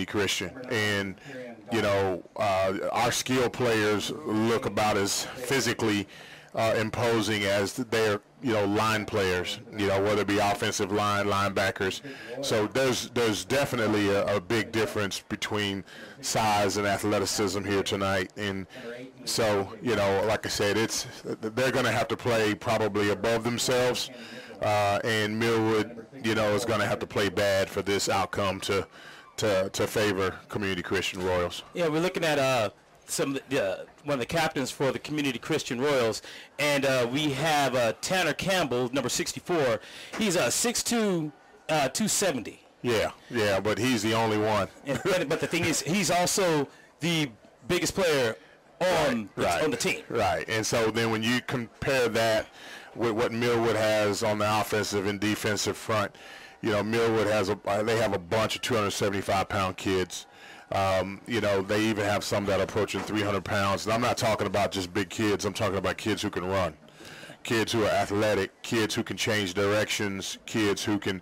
Christian, and you know, our skill players look about as physically imposing as their, you know, line players, you know, whether it be offensive line, linebackers. So there's definitely a big difference between size and athleticism here tonight. And so, you know, like I said, they're going to have to play probably above themselves, and Millwood, you know, is going to have to play bad for this outcome to favor Community Christian Royals. Yeah, we're looking at one of the captains for the Community Christian Royals, and we have Tanner Campbell, number 64. He's 6'2", 270. Yeah, but he's the only one. But the thing is, he's also the biggest player on the team. Right, and so then when you compare that with what Millwood has on the offensive and defensive front, you know, Millwood they have a bunch of 275-pound kids. You know, they even have some that are approaching 300 pounds. And I'm not talking about just big kids. I'm talking about kids who can run, kids who are athletic, kids who can change directions, kids who can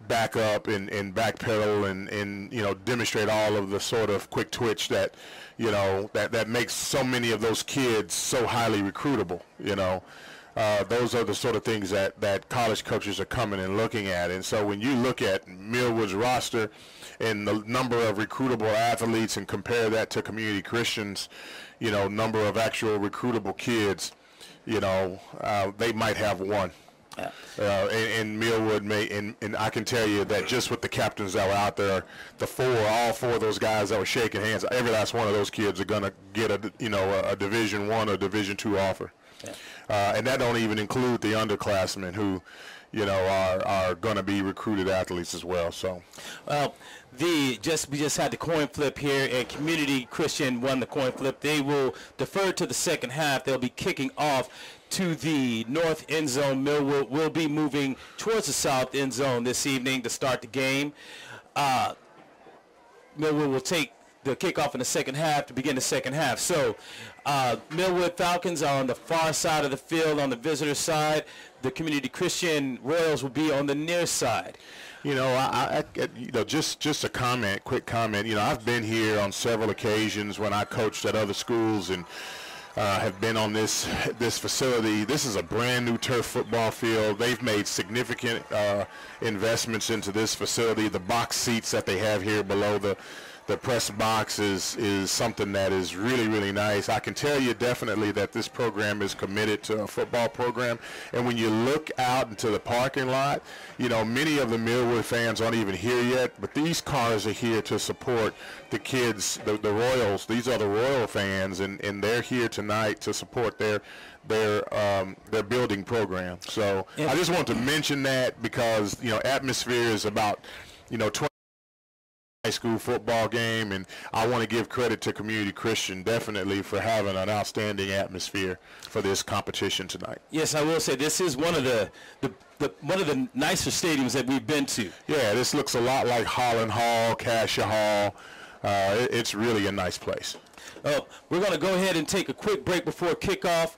back up and backpedal and you know, demonstrate all of the sort of quick twitch that, you know, that makes so many of those kids so highly recruitable, you know. Those are the sort of things that college coaches are coming and looking at. And so when you look at Millwood's roster and the number of recruitable athletes and compare that to Community Christian's, you know, number of actual recruitable kids, you know, they might have one. Yeah. And Millwood may, and I can tell you that just with the captains that were out there, all four of those guys that were shaking hands, every last one of those kids are going to get a Division I or Division II offer. Yeah. And that don't even include the underclassmen who, you know, are going to be recruited athletes as well. So, well, we just had the coin flip here, and Community Christian won the coin flip. They will defer to the second half. They'll be kicking off to the north end zone. Millwood will be moving towards the south end zone this evening to start the game. Millwood will take the kickoff in the second half to begin the second half. So Millwood Falcons are on the far side of the field on the visitor side. The Community Christian Royals will be on the near side. You know, you know, just a comment, quick comment. You know, I've been here on several occasions when I coached at other schools and have been on this facility. This is a brand new turf football field. They've made significant investments into this facility. The box seats that they have here below the press box is something that is really, really nice. I can tell you definitely that this program is committed to a football program. And when you look out into the parking lot, you know, many of the Millwood fans aren't even here yet, but these cars are here to support the kids, the Royals. These are the Royal fans, and they're here tonight to support their building program. So yeah. I just want to mention that because, you know, atmosphere is about, you know, 20 high school football game, and I want to give credit to Community Christian definitely for having an outstanding atmosphere for this competition tonight. Yes, I will say this is one of the one of the nicer stadiums that we've been to. Yeah, this looks a lot like Holland Hall, Cassia Hall. It's really a nice place. We're going to go ahead and take a quick break before kickoff.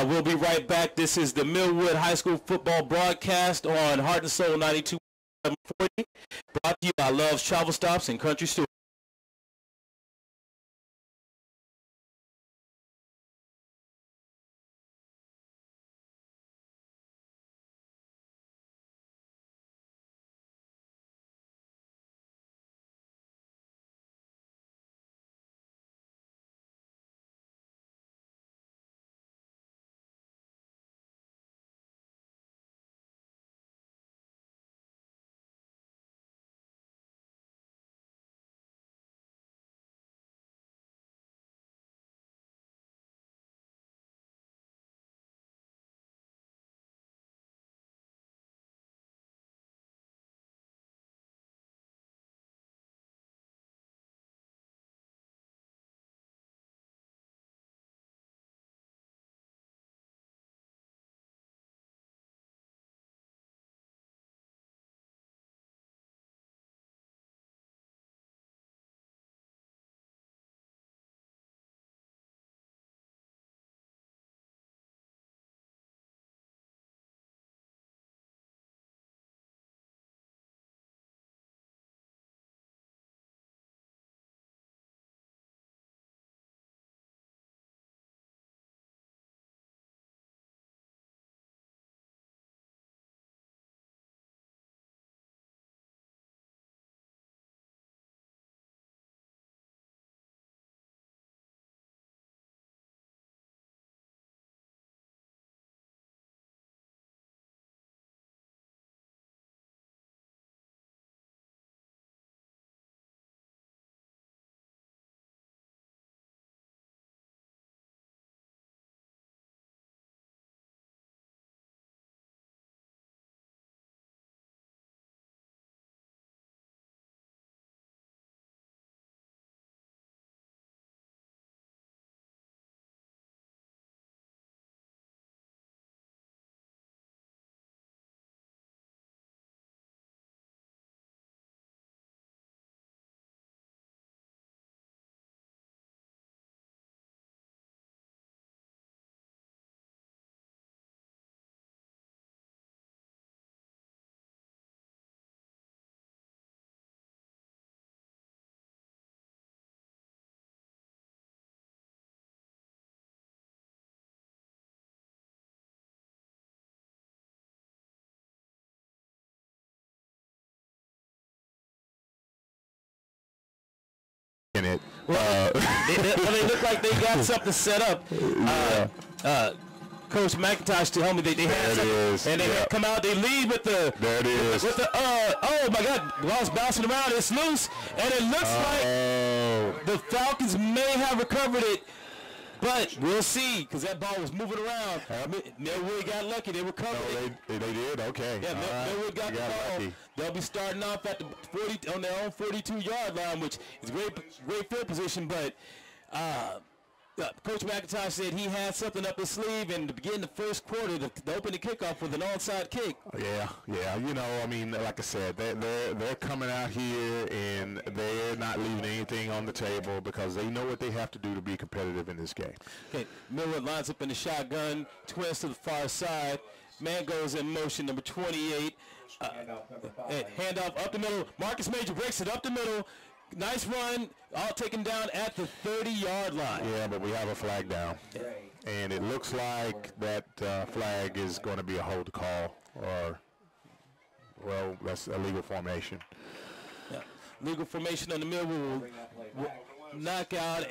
We'll be right back. This is the Millwood High School football broadcast on Heart and Soul 92.740, brought to you by Love's Travel Stops and Country Store. They look like they got something set up. Coach McIntosh told me they had something, and they had come out. They lead with the. There it is. With the oh my God, ball's bouncing around. It's loose, and it looks like the Falcons may have recovered it. But we'll see, because that ball was moving around. Millwood got lucky. They recovered it. They did? Okay. Yeah, Millwood got the ball. Lucky. They'll be starting off at the 40 on their own 42-yard line, which is great field position. But Coach McIntosh said he had something up his sleeve, and to begin the first quarter, the opening kickoff with an onside kick. Yeah. You know, I mean, like I said, they're coming out here and they're not leaving anything on the table because they know what they have to do to be competitive in this game. Okay, Millwood lines up in the shotgun, twins to the far side. Man goes in motion, number 28. Handoff up the middle. Marcus Major breaks it up the middle. Nice run, all taken down at the 30-yard line. Yeah, but we have a flag down. And it looks like that flag is going to be a hold call, or, well, that's a legal formation. Yeah. Legal formation on the middle will knock out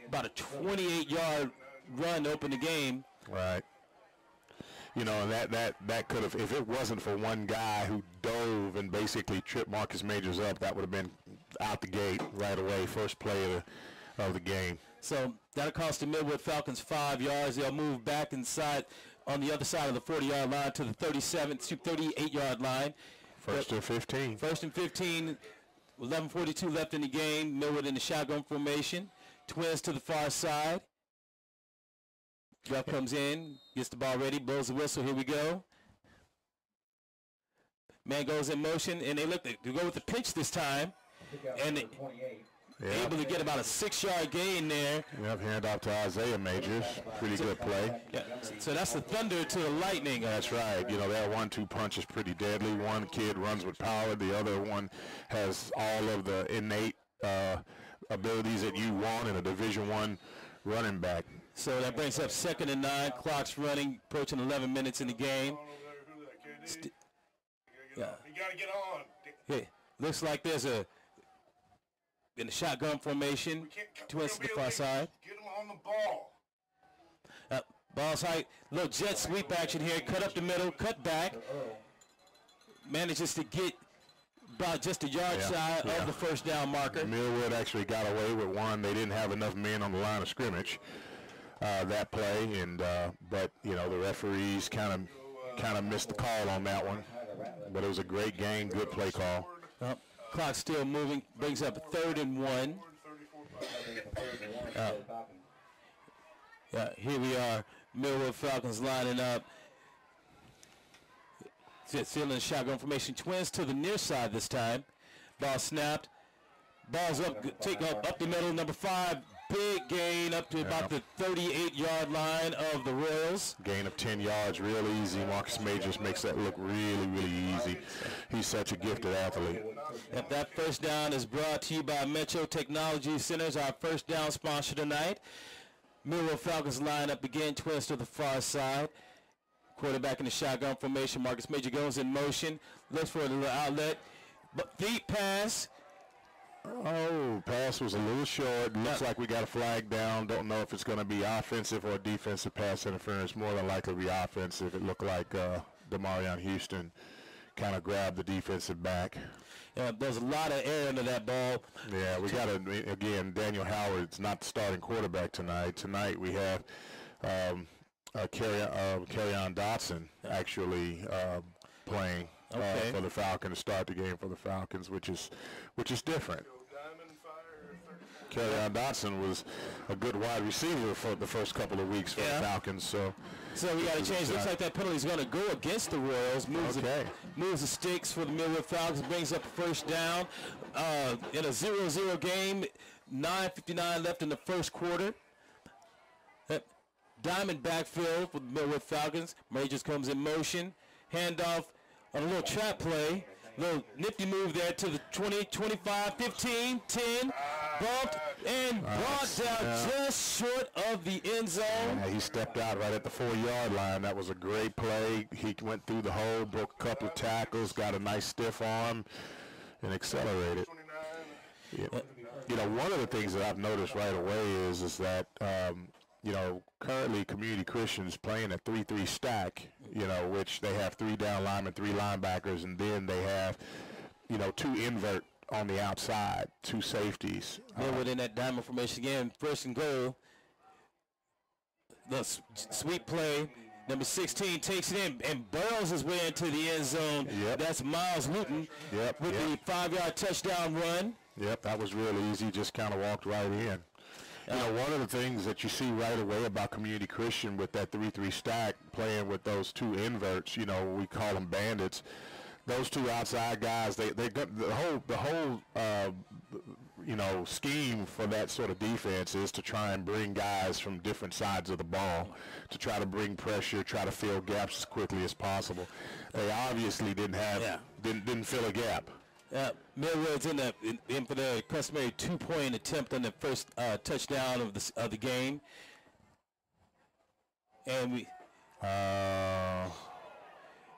about a 28-yard run to open the game. Right. You know, that could have, if it wasn't for one guy who dove and basically tripped Marcus Majors up, that would have been out the gate right away, first play of the game. So that'll cost the Millwood Falcons 5 yards. They'll move back inside on the other side of the 40-yard line to the 38-yard line. First and 15. First and 15, 11:42 left in the game. Millwood in the shotgun formation. Twins to the far side. Jeff comes in, gets the ball ready, blows the whistle. Here we go. Man goes in motion, and they look to go with the pitch this time, and able to get about a 6-yard gain there. Yep, hand off to Isaiah Majors. Pretty good play. Yeah, so that's the thunder to the lightning. That's right. You know, that 1-2 punch is pretty deadly. One kid runs with power. The other one has all of the innate abilities that you want in a Division I running back. So that brings up 2nd and 9. Clock's running, approaching 11 minutes in the game. You gotta get on. Hey, looks like there's in the shotgun formation. Twins to the far side. Get him on the ball. Ball's height, little jet sweep action here. Cut up the middle, cut back. Manages to get about just a yard shy of the first down marker. Millwood actually got away with one. They didn't have enough men on the line of scrimmage that play, and but you know, the referees kind of missed the call on that one. But it was a great game, good play call. Clock still moving, brings up 3rd and 1. Here we are, Millwood Falcons lining up. Still in the shotgun formation. Twins to the near side this time. Ball snapped. Ball's up, take up the middle, number 5. Big gain up to about the 38-yard line of the Royals. Gain of 10 yards, real easy. Marcus Majors makes that look really, really easy. He's such a gifted athlete. Yep, that first down is brought to you by Metro Technology Centers, our first down sponsor tonight. Millwood Falcons line up again, twins to the far side. Quarterback in the shotgun formation. Marcus Major goes in motion, looks for a little outlet. But deep pass. Oh, pass was a little short. Looks like we got a flag down. Don't know if it's going to be offensive or defensive pass interference. More than likely be offensive. It looked like Demarion Houston kind of grabbed the defensive back. Yeah, there's a lot of air into that ball. Yeah, we got to, again, Daniel Howard's not the starting quarterback tonight. Tonight we have Kerryon Dotson actually playing for the Falcons to start the game for the Falcons, which is different. Kerryon Dotson was a good wide receiver for the first couple of weeks for the Falcons. So we got to change. Looks like that penalty is going to go against the Royals. Moves the sticks for the Millwood Falcons. Brings up first down in a 0-0 game. 9:59 left in the first quarter. Diamond backfield for the Millwood Falcons. Majors comes in motion. Handoff on a little trap play. Little nifty move there to the 20, 25, 15, 10. Bumped and brought down just short of the end zone. Yeah, he stepped out right at the 4-yard line. That was a great play. He went through the hole, broke a couple of tackles, got a nice stiff arm, and accelerated. Yeah. You one of the things that I've noticed right away is that currently Community Christian's playing a 3-3 stack, which they have 3 down linemen, 3 linebackers, and then they have, 2 invert on the outside, 2 safeties. Then within that diamond formation again, first and goal. The sweep play. Number 16 takes it in and barrels his way into the end zone. Yep. That's Miles Newton with the 5-yard touchdown run. Yep, that was real easy. Just kind of walked right in. One of the things that you see right away about Community Christian with that 3-3 stack, playing with those 2 inverts, we call them bandits. Those 2 outside guys, they got the whole scheme for that sort of defense is to try and bring guys from different sides of the ball to try to bring pressure, try to fill gaps as quickly as possible. They obviously didn't fill a gap. Millwood's in for the customary 2-point attempt on the first touchdown of the game,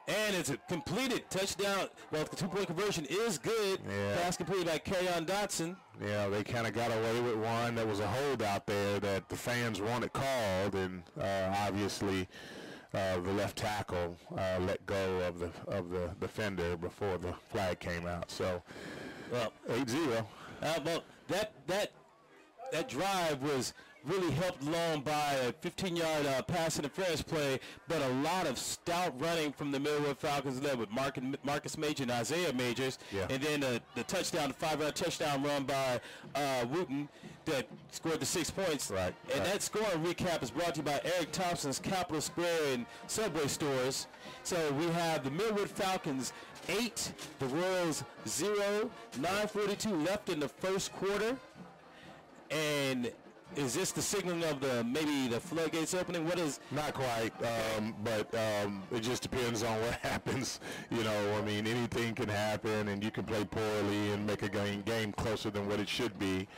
and it's a completed touchdown. Well, the 2-point conversion is good. Yeah. Pass completed by Kerryon Dotson. Yeah, they kind of got away with one. There was a hold out there that the fans wanted called, and obviously the left tackle let go of the defender before the flag came out. So, 8-0. Well, that drive was really helped along by a 15-yard pass interference play, but a lot of stout running from the Millwood Falcons led with Marcus Major and Isaiah Majors, and then the touchdown, the 5-yard touchdown run by Wooten that scored the 6 points. Right. And that scoring recap is brought to you by Eric Thompson's Capital Square and Subway stores. So we have the Millwood Falcons 8, the Royals 0, 9:42 left in the first quarter, and is this the signaling of maybe the floodgates opening? What is? Not quite, but it just depends on what happens. Anything can happen, and you can play poorly and make a game closer than what it should be.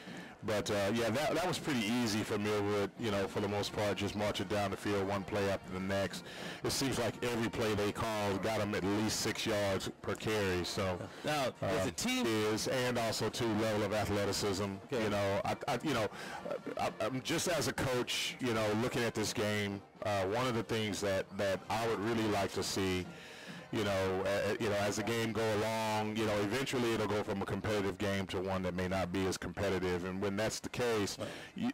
But, that was pretty easy for Millwood, for the most part, just marching down the field one play after the next. It seems like every play they called got them at least 6 yards per carry. So now, as a team and also too level of athleticism. Okay. I'm just as a coach, looking at this game, one of the things that I would really like to see, as the game go along, eventually it'll go from a competitive game to one that may not be as competitive. And when that's the case,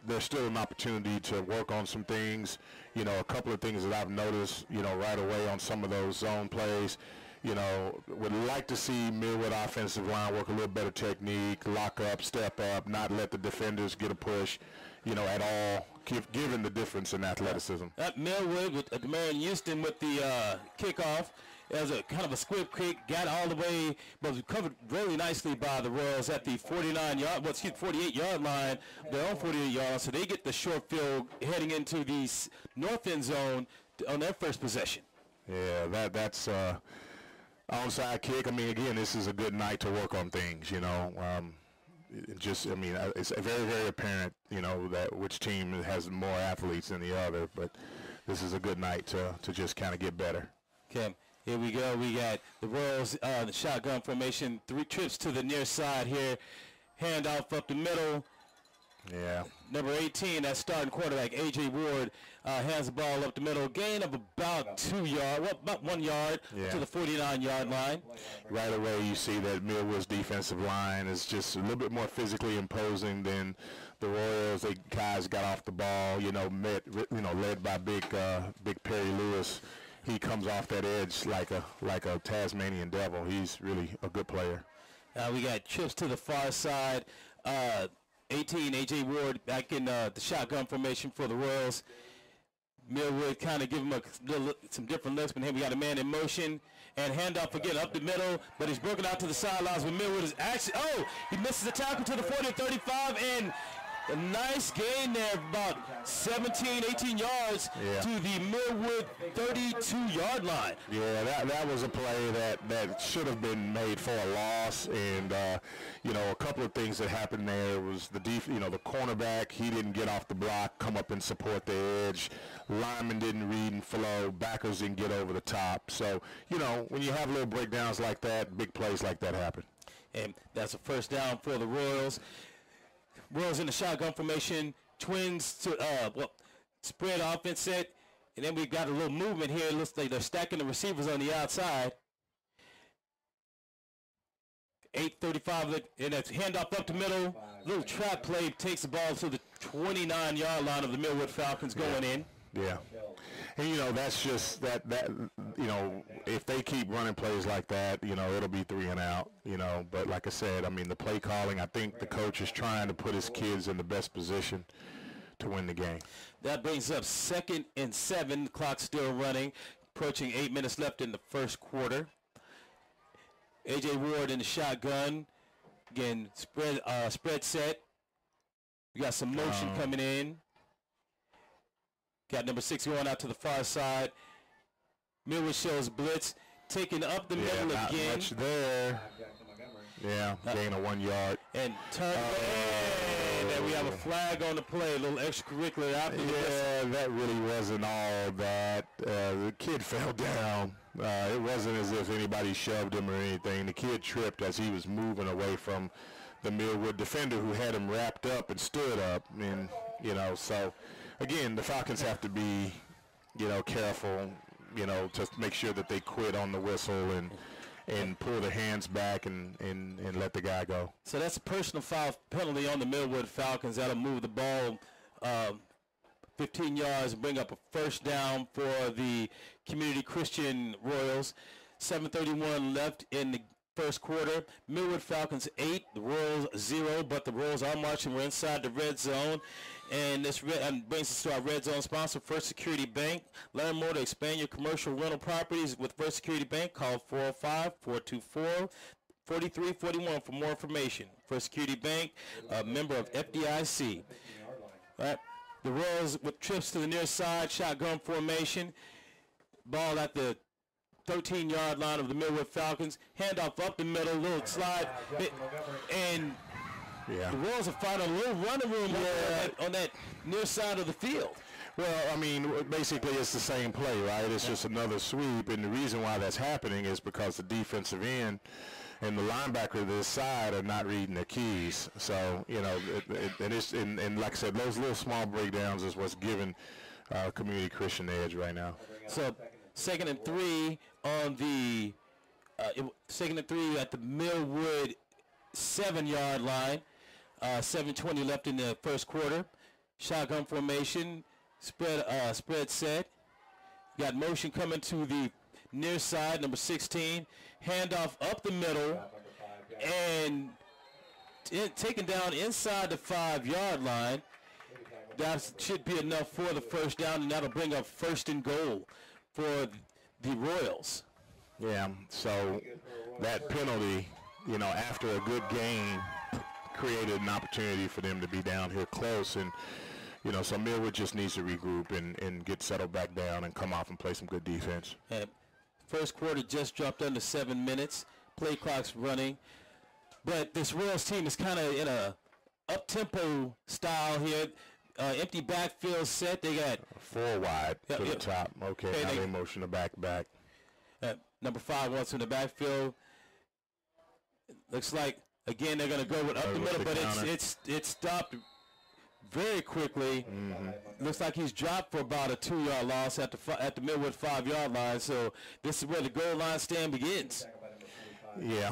there's still an opportunity to work on some things. A couple of things that I've noticed, right away on some of those zone plays. Would like to see Millwood offensive line work a little better technique, lock up, step up, not let the defenders get a push, at all, given the difference in athleticism. Millwood with Demarion Houston with the kickoff. It was a kind of a squib kick, got all the way, but was covered really nicely by the Royals at the 48-yard line, their own 48-yard, so they get the short field heading into the north end zone on their first possession. Yeah, that's onside kick. Again, this is a good night to work on things, it's very, very apparent, that which team has more athletes than the other, but this is a good night to just kind of get better. Okay. Here we go. We got the Royals, the shotgun formation, 3 trips to the near side here. Handoff up the middle. Yeah. Number 18, that starting quarterback, A.J. Ward, hands the ball up the middle. Gain of about 2 yards, about 1 yard to the 49-yard line. Right away you see that Millwood's defensive line is just a little bit more physically imposing than the Royals. They guys got off the ball, led by big Perry Lewis. He comes off that edge like a Tasmanian devil. He's really a good player. We got trips to the far side. 18, A.J. Ward back in the shotgun formation for the Royals. Millwood kind of give him some different looks, but here we got a man in motion. And handoff again up the middle, but he's broken out to the sidelines when Millwood is actually, he misses the tackle to the 40-35, and a nice gain there, about 17, 18 yards to the Millwood 32-yard line. Yeah, that was a play that should have been made for a loss, and a couple of things that happened there was the cornerback, he didn't get off the block, come up and support the edge. Linemen didn't read and flow. Backers didn't get over the top. So, when you have little breakdowns like that, big plays like that happen. And that's a first down for the Royals. Royals in the shotgun formation. Twins to spread offense set. And then we got a little movement here. It looks like they're stacking the receivers on the outside. 8:35, and that's handoff up the middle. Little trap play takes the ball to the 29-yard line of the Millwood Falcons going in. Yeah. And, you know, that's just that, you know, if they keep running plays like that, you know, it'll be 3 and out, you know. But like I said, I mean, the play calling, I think the coach is trying to put his kids in the best position to win the game. That brings up 2nd and 7. The clock's still running, approaching 8 minutes left in the first quarter. A.J. Ward in the shotgun. Again, spread set. We got some motion coming in. Got number 6 going out to the far side. Millwood shows blitz. Taking up the middle not again. Much there. Yeah, gain of 1 yard. And turn. And then we have a flag on the play. A little extracurricular after Yeah, that really wasn't all that. The kid fell down. It wasn't as if anybody shoved him or anything. The kid tripped as he was moving away from the Millwood defender who had him wrapped up and stood up. And, you know, so, again, the Falcons have to be, you know, careful, you know, to make sure that they quit on the whistle and pull their hands back and let the guy go. So that's a personal foul penalty on the Millwood Falcons. That'll move the ball 15 yards and bring up a first down for the Community Christian Royals. 7:31 left in the first quarter. Millwood Falcons 8, the Royals 0, but the Royals are marching. We're inside the red zone. And this brings us to our red zone sponsor, First Security Bank. Learn more to expand your commercial rental properties with First Security Bank. Call 405-424-4341 for more information. First Security Bank, a member of FDIC. All right. The Royals with trips to the near side, shotgun formation. Ball at the 13-yard line of the Millwood Falcons. Handoff up the middle, little slide. And the Royals are finding a little running room on that near side of the field. Well, I mean, basically it's the same play, right? It's just another sweep, and the reason why that's happening is because the defensive end and the linebacker to this side are not reading their keys. So, you know, and like I said, those little small breakdowns is what's giving Community Christian the edge right now. So 2nd and 3 on the 2nd and 3 at the Millwood 7-yard line. 7:20 left in the first quarter. Shotgun formation, spread set. Got motion coming to the near side, number 16. Handoff up the middle and taken down inside the 5-yard line. That should be enough for the first down, and that'll bring up 1st and goal for the Royals. Yeah, so that penalty, you know, after a good game, created an opportunity for them to be down here close. And, you know, so Millwood just needs to regroup and get settled back down and come off and play some good defense. First quarter just dropped under 7 minutes. Play clock's running. But this Royals team is kind of in a up-tempo style here. Empty backfield set. They got 4 wide to the top. Okay, now they motion the back. Number 5 wants in the backfield. Looks like, again, they're going to go with up the middle, but it's stopped very quickly. Looks like he's dropped for about a 2-yard loss at the Millwood 5-yard line. So this is where the goal line stand begins. Yeah,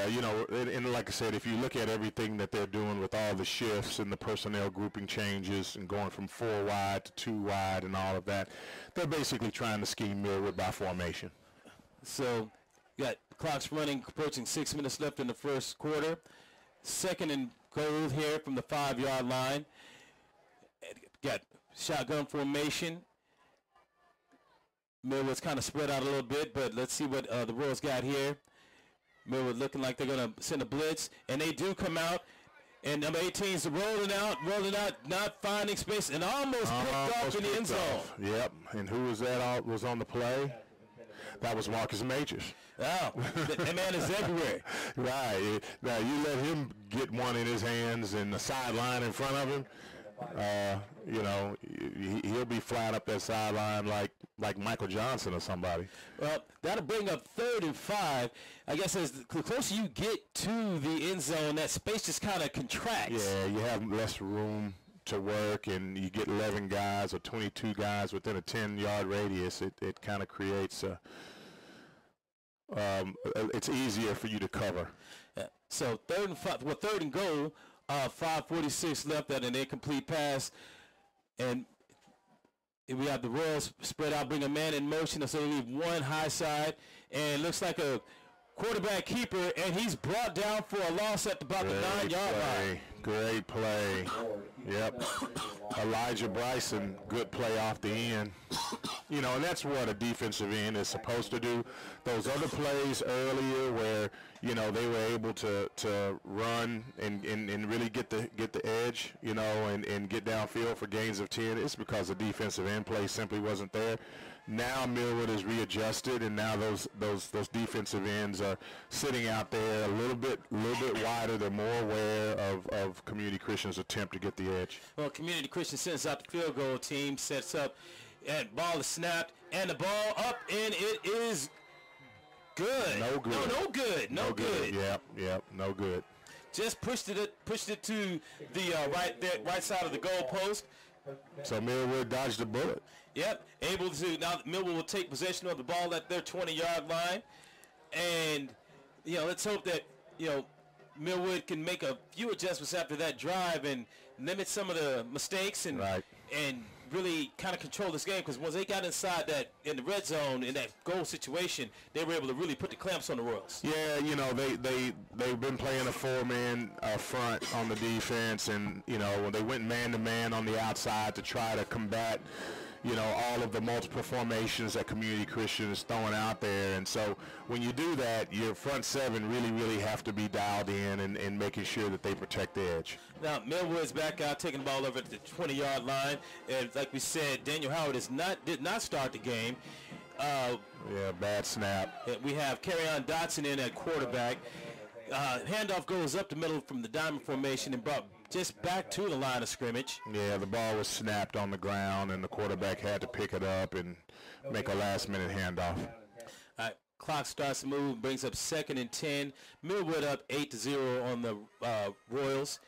you know, and like I said, if you look at everything that they're doing with all the shifts and the personnel grouping changes and going from 4 wide to 2 wide and all of that, they're basically trying to scheme Millwood by formation. So, got the clock's running, approaching 6 minutes left in the first quarter. 2nd and goal here from the 5-yard line. Got shotgun formation. Millwood's kind of spread out a little bit, but let's see what the Royals got here. Millwood looking like they're going to send a blitz, and they do come out. And number 18 is rolling out, not finding space, and almost picked off in the end zone. Yep, and who was that was on the play? That was Marcus Majors. Oh, that man is everywhere. Right. Now, you let him get one in his hands and the sideline in front of him, you know, he'll be flying up that sideline like like Michael Johnson or somebody. Well, that'll bring up 3rd and 5. I guess as the closer you get to the end zone, that space just kind of contracts. Yeah, you have less room to work, and you get 11 guys or 22 guys within a 10-yard radius. It kind of creates it's easier for you to cover. Yeah. So 3rd and 5, well, 3rd and goal, 5:46 left at an incomplete pass, and we have the Royals spread out, bring a man in motion, so they leave one high side, and it looks like a quarterback keeper, and he's brought down for a loss at about the 9-yard line. Great play. Yep. Elijah Bryson, good play off the end. You know, and that's what a defensive end is supposed to do. Those other plays earlier where, you know, they were able to run and really get the edge, you know, and get downfield for gains of 10, it's because the defensive end play simply wasn't there. Now Millwood is readjusted, and now those defensive ends are sitting out there a little bit wider. They're more aware of Community Christian's attempt to get the edge. Well, Community Christian sends out the field goal team, sets up, and ball is snapped, and the ball up, and it is good. No good. No good. Yep. No good. Just pushed it to the right side of the goal post. So Millwood dodged the bullet. Yep, able to. Now Millwood will take possession of the ball at their 20-yard line, and you know, let's hope that, you know, Millwood can make a few adjustments after that drive and limit some of the mistakes and really kind of control this game, because once they got inside that in the red zone in that goal situation, they were able to really put the clamps on the Royals. Yeah, you know, they've been playing a 4-man front on the defense, and you know, when they went man-to-man on the outside to try to combat, you know, all of the multiple formations that Community Christian is throwing out there. And so when you do that, your front seven really have to be dialed in and making sure that they protect the edge. Now, Millwood's back out, taking the ball over at the 20-yard line. And like we said, Daniel Howard did not start the game. Yeah, bad snap. We have Kerryon Dotson in at quarterback. Handoff goes up the middle from the diamond formation and brought just back to the line of scrimmage. Yeah, the ball was snapped on the ground, and the quarterback had to pick it up and make a last-minute handoff. All right, clock starts to move, brings up 2nd and 10. Millwood up 8-0 on the Royals.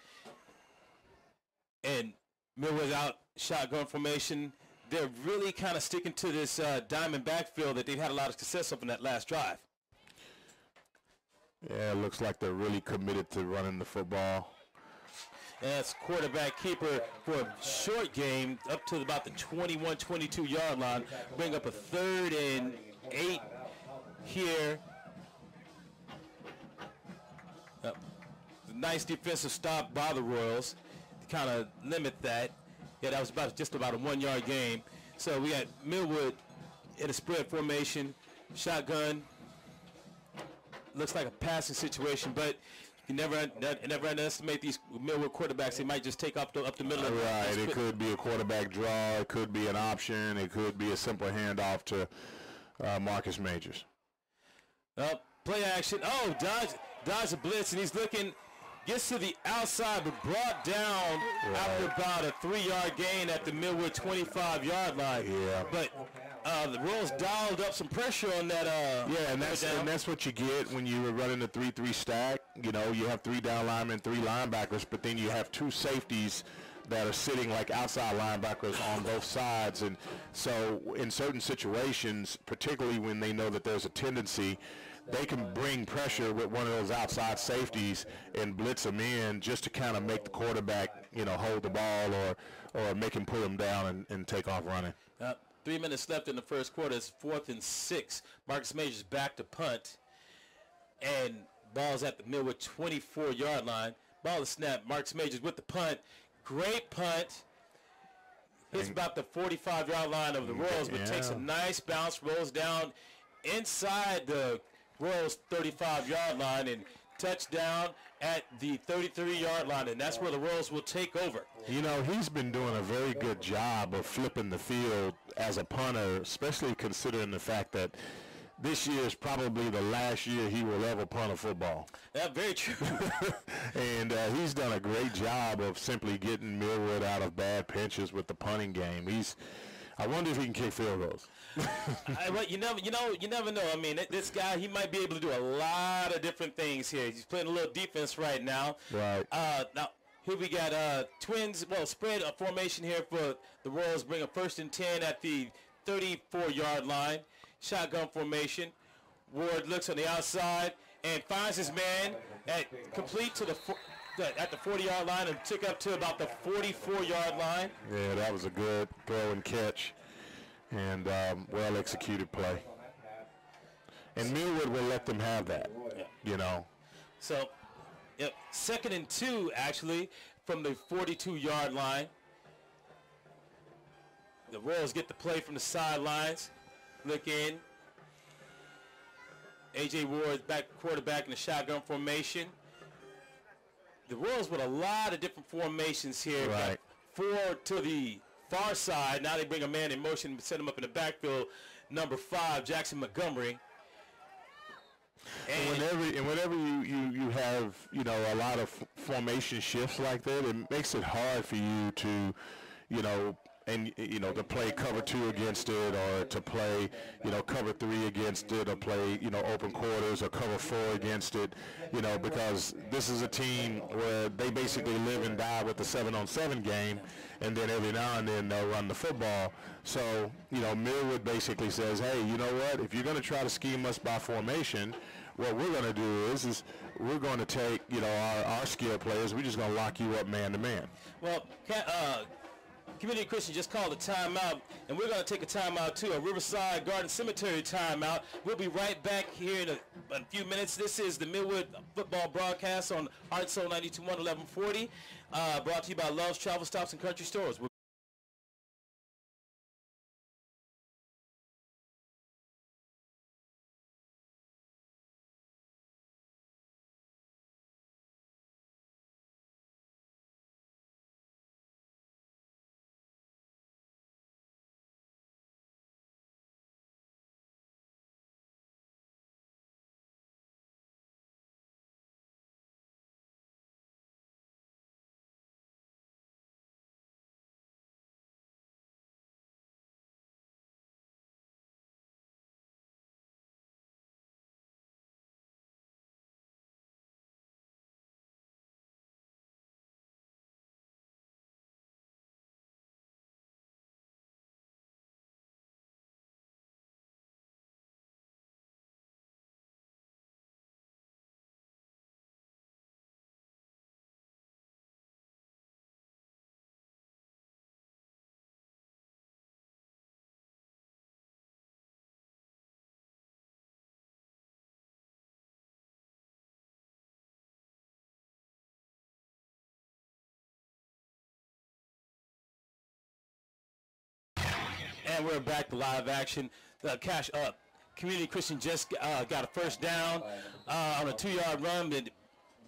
And Millwood out shotgun formation. They're really kind of sticking to this diamond backfield that they've had a lot of success of in that last drive. Yeah, it looks like they're really committed to running the football. And that's quarterback keeper for a short game up to about the 21, 22-yard line. Bring up a 3rd and 8 here. Nice defensive stop by the Royals to kind of limit that. Yeah, that was just about a 1-yard game. So we got Millwood in a spread formation, shotgun. Looks like a passing situation, but you never underestimate these Millwood quarterbacks. They might just take up the middle. Right, it could be a quarterback draw. It could be an option. It could be a simple handoff to Marcus Majors. Play action. Oh, dodge a blitz, and he's looking. Gets to the outside, but brought down after about a 3-yard gain at the Millwood 25-yard line. Yeah. But the Royals dialed up some pressure on that. And that's what you get when you were running the 3-3 stack. You know, you have 3 down linemen, 3 linebackers, but then you have 2 safeties that are sitting like outside linebackers on both sides. And so in certain situations, particularly when they know that there's a tendency, they can bring pressure with one of those outside safeties and blitz them in just to kind of make the quarterback, you know, hold the ball or make him put him down and take off running. 3 minutes left in the first quarter. It's 4th and 6. Marcus Majors back to punt. And ball's at the Millwood 24-yard line. Ball is snapped. Marcus Majors with the punt. Great punt. Hits about the 45-yard line of the Royals, but takes a nice bounce, rolls down inside the Royals 35-yard line, and touchdown at the 33-yard line, and that's where the Royals will take over. You know, he's been doing a very good job of flipping the field as a punter, especially considering the fact that this year is probably the last year he will ever punt a football. That's very true. And he's done a great job of simply getting Millwood out of bad pinches with the punting game. I wonder if he can kick field goals. Well, you never know. I mean, this guy, he might be able to do a lot of different things here. He's playing a little defense right now. Right. Now, here we got twins, spread formation here for the Royals. Bring a 1st and 10 at the 34-yard line. Shotgun formation. Ward looks on the outside and finds his man complete to at the 40-yard line and took up to about the 44-yard line. Yeah, that was a good throw and catch and well-executed play. And Millwood will let them have that, you know. So, 2nd and 2, actually, from the 42-yard line. The Royals get the play from the sidelines. Look in. A.J. Ward back quarterback in the shotgun formation. The Royals with a lot of different formations here. Right. 4 to the far side. Now they bring a man in motion and set him up in the backfield. Number 5, Jackson Montgomery. And whenever you have, you know, a lot of formation shifts like that, it makes it hard for you to, you know, to play cover 2 against it, or to play, you know, cover 3 against it, or play, you know, open quarters or cover 4 against it, you know, because this is a team where they basically live and die with the 7-on-7 game, and then every now and then they'll run the football. So, you know, Millwood basically says, hey, you know what, if you're going to try to scheme us by formation, what we're going to do is we're going to take, you know, our skill players, we're just going to lock you up man to man. Well, Community Christian just called a timeout, and we're going to take a timeout too, a Riverside Garden Cemetery timeout. We'll be right back here in a few minutes. This is the Millwood football broadcast on Heart Soul 92.1 1140, brought to you by Love's Travel Stops and Country Stores. And we're back to live action. Cash up. Community Christian just got a first down on a 2-yard run.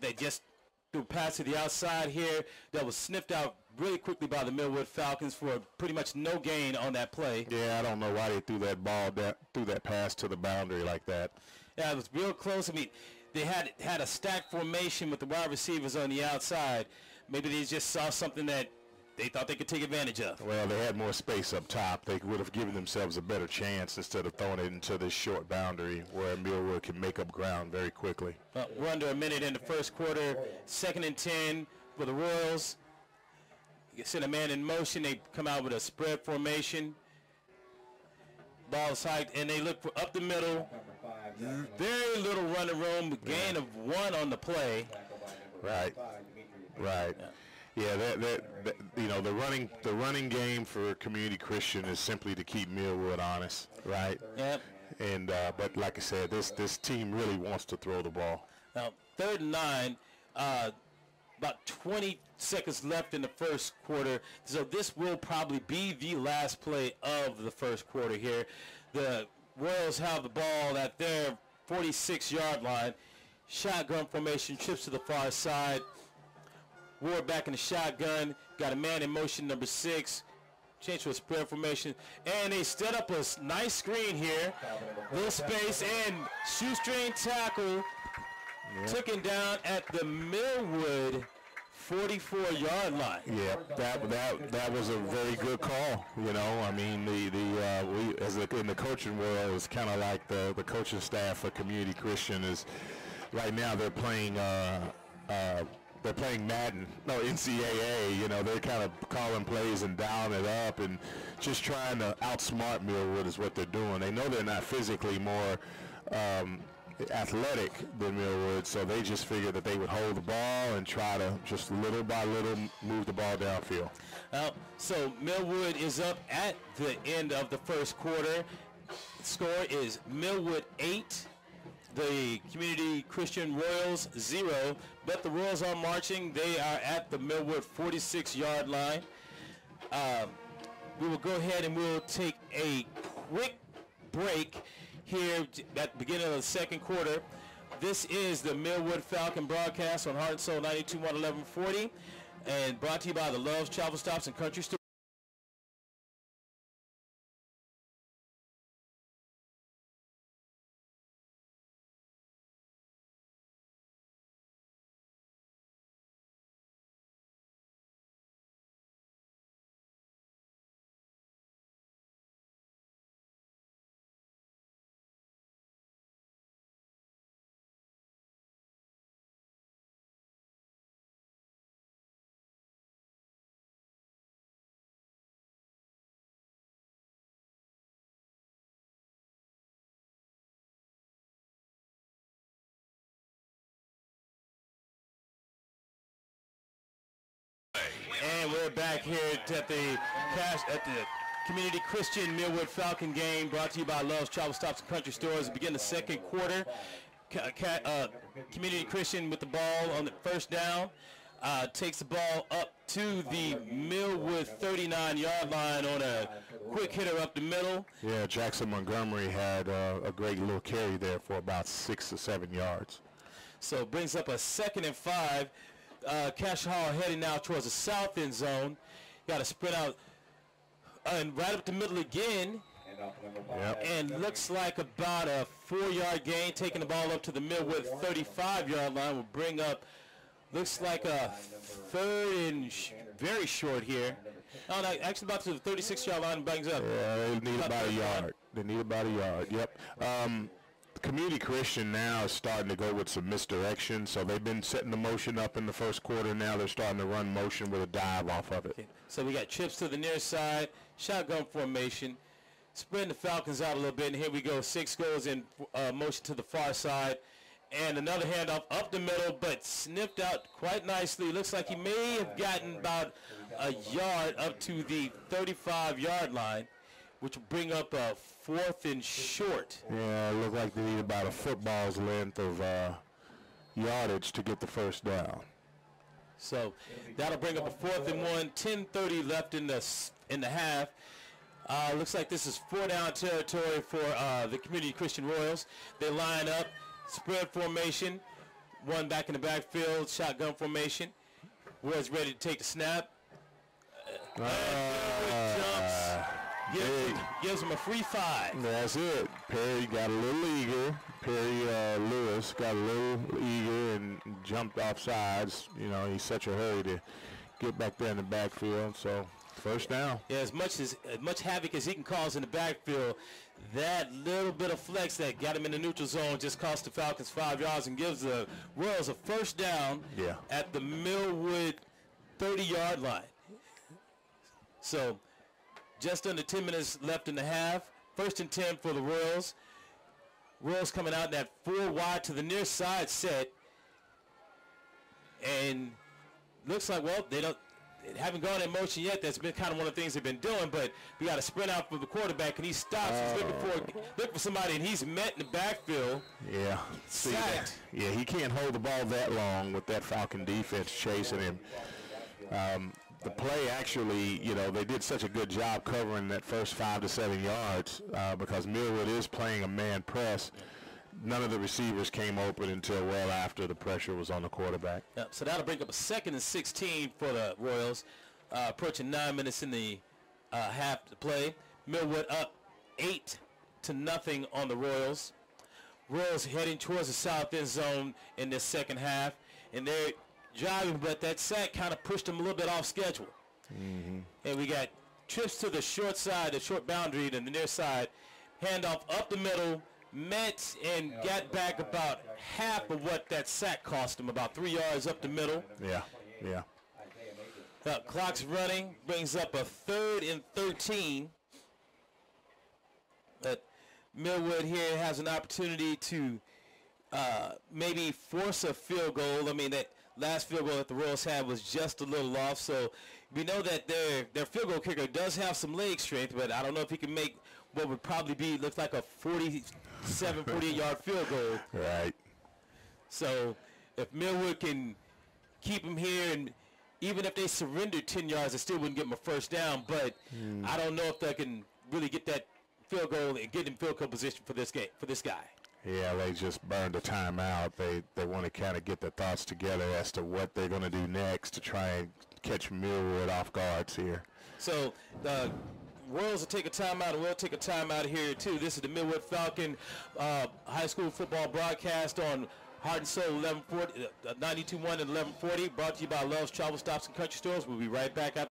They just threw a pass to the outside here that was sniffed out really quickly by the Millwood Falcons for pretty much no gain on that play. Yeah, I don't know why they threw that pass to the boundary like that. Yeah, it was real close. I mean, they had a stacked formation with the wide receivers on the outside. Maybe they just saw something that they thought they could take advantage of. Well, they had more space up top. They would have given themselves a better chance instead of throwing it into this short boundary where Millwood can make up ground very quickly. We're under a minute in the first quarter. 2nd and 10 for the Royals. You send a man in motion. They come out with a spread formation. Ball is hiked, and they look for up the middle. Very little running room. Gain of 1 on the play. Right. Right. Yeah, that you know, the running game for Community Christian is simply to keep Millwood honest, right? Yep. And but like I said, this team really wants to throw the ball. Now 3rd and 9, about 20 seconds left in the first quarter, so this will probably be the last play of the first quarter here. The Royals have the ball at their 46-yard line. Shotgun formation, trips to the far side. Ward back in the shotgun, got a man in motion, number 6, change to a spread formation, and they set up a nice screen here, little space, and shoestring tackle, taken down at the Millwood 44-yard line. Yeah, that was a very good call. You know, I mean, we as in the coaching world, it's kind of like the coaching staff for Community Christian is right now they're playing Madden, no NCAA. You know, they're kind of calling plays and dialing it up and just trying to outsmart Millwood is what they're doing. They know they're not physically more athletic than Millwood, so they just figured that they would hold the ball and try to just little by little move the ball downfield. So Millwood is up at the end of the first quarter. Score is Millwood 8, the Community Christian Royals 0, but the Royals are marching. They are at the Millwood 46-yard line. We will go ahead and we'll take a quick break here at the beginning of the second quarter. This is the Millwood Falcon broadcast on Heart and Soul 92.1 1140, and brought to you by the Love's Travel Stops and Country Store. And we're back here at the Community Christian Millwood Falcon game, brought to you by Love's Travel Stops and Country Stores. Begin the second quarter. Community Christian with the ball on the first down, takes the ball up to the Millwood 39-yard line on a quick hitter up the middle. Yeah, Jackson Montgomery had a great little carry there for about 6 or 7 yards. So it brings up a 2nd and 5. Cash Hall heading now towards the south end zone. Got to sprint out and right up the middle again. Yep. And looks like about a 4-yard gain, taking the ball up to the Millwood 35-yard line. Will bring up, looks like a 3rd and very short here. Oh, no, actually about to the 36-yard line and brings up. Yeah, they need about a yard. They need about a yard. Yep. Community Christian now is starting to go with some misdirection, so they've been setting the motion up in the first quarter. Now they're starting to run motion with a dive off of it. Okay. So we got trips to the near side, shotgun formation, spreading the Falcons out a little bit, and here we go. 6 goes in motion to the far side, and another handoff up the middle, but snipped out quite nicely. Looks like he may have gotten about a yard up to the 35-yard line, which will bring up a 4th and short. Yeah, it looked like they need about a football's length of yardage to get the first down. So that'll bring up a 4th and 1. 10:30 left in the half. Looks like this is 4-down territory for the Community Christian Royals. They line up, spread formation, one back in the backfield, shotgun formation. Royals ready to take the snap. Gives him a free 5. That's it. Perry got a little eager. Perry Lewis got a little eager and jumped off sides. You know, he's such a hurry to get back there in the backfield. So first down. Yeah, as much havoc as he can cause in the backfield, that little bit of flex that got him in the neutral zone just cost the Falcons 5 yards and gives the Royals a first down at the Millwood 30-yard line. So just under 10 minutes left in the half. 1st and 10 for the Royals. Royals coming out in that 4 wide to the near side set. And looks like, well, they haven't gone in motion yet. That's been kind of one of the things they've been doing, but we got to sprint out for the quarterback, and he stops. He's looking for somebody, and he's met in the backfield. Yeah. Sacked. Yeah, he can't hold the ball that long with that Falcon defense chasing him. The play actually, you know, they did such a good job covering that first 5 to 7 yards because Millwood is playing a man press. None of the receivers came open until well after the pressure was on the quarterback. Yep, so that'll bring up a 2nd and 16 for the Royals. Approaching 9 minutes in the half to play. Millwood up 8-0 on the Royals. Royals heading towards the south end zone in this second half, and driving, but that sack kind of pushed them a little bit off schedule. And we got trips to the short side, the short boundary, and the near side. Handoff up the middle, met and got back about half of what that sack cost him, about 3 yards up the middle. Yeah. Clock's running, brings up a 3rd and 13. But Millwood here has an opportunity to maybe force a field goal. I mean, that last field goal that the Royals had was just a little off, so we know that their field goal kicker does have some leg strength, but I don't know if he can make what would probably be, looks like a 47, 48-yard field goal. Right. So if Millwood can keep him here, and even if they surrendered 10 yards, they still wouldn't get him a first down, but I don't know if they can really get that field goal and get in field goal position for this guy. Yeah, they just burned a timeout. They want to kind of get their thoughts together as to what they're going to do next to try and catch Millwood off guards here. So the Royals will take a timeout, and we'll take a timeout here too. This is the Millwood Falcon high school football broadcast on Heart and Soul 1140, 92.1 and 1140, brought to you by Love's Travel Stops and Country Stores. We'll be right back after.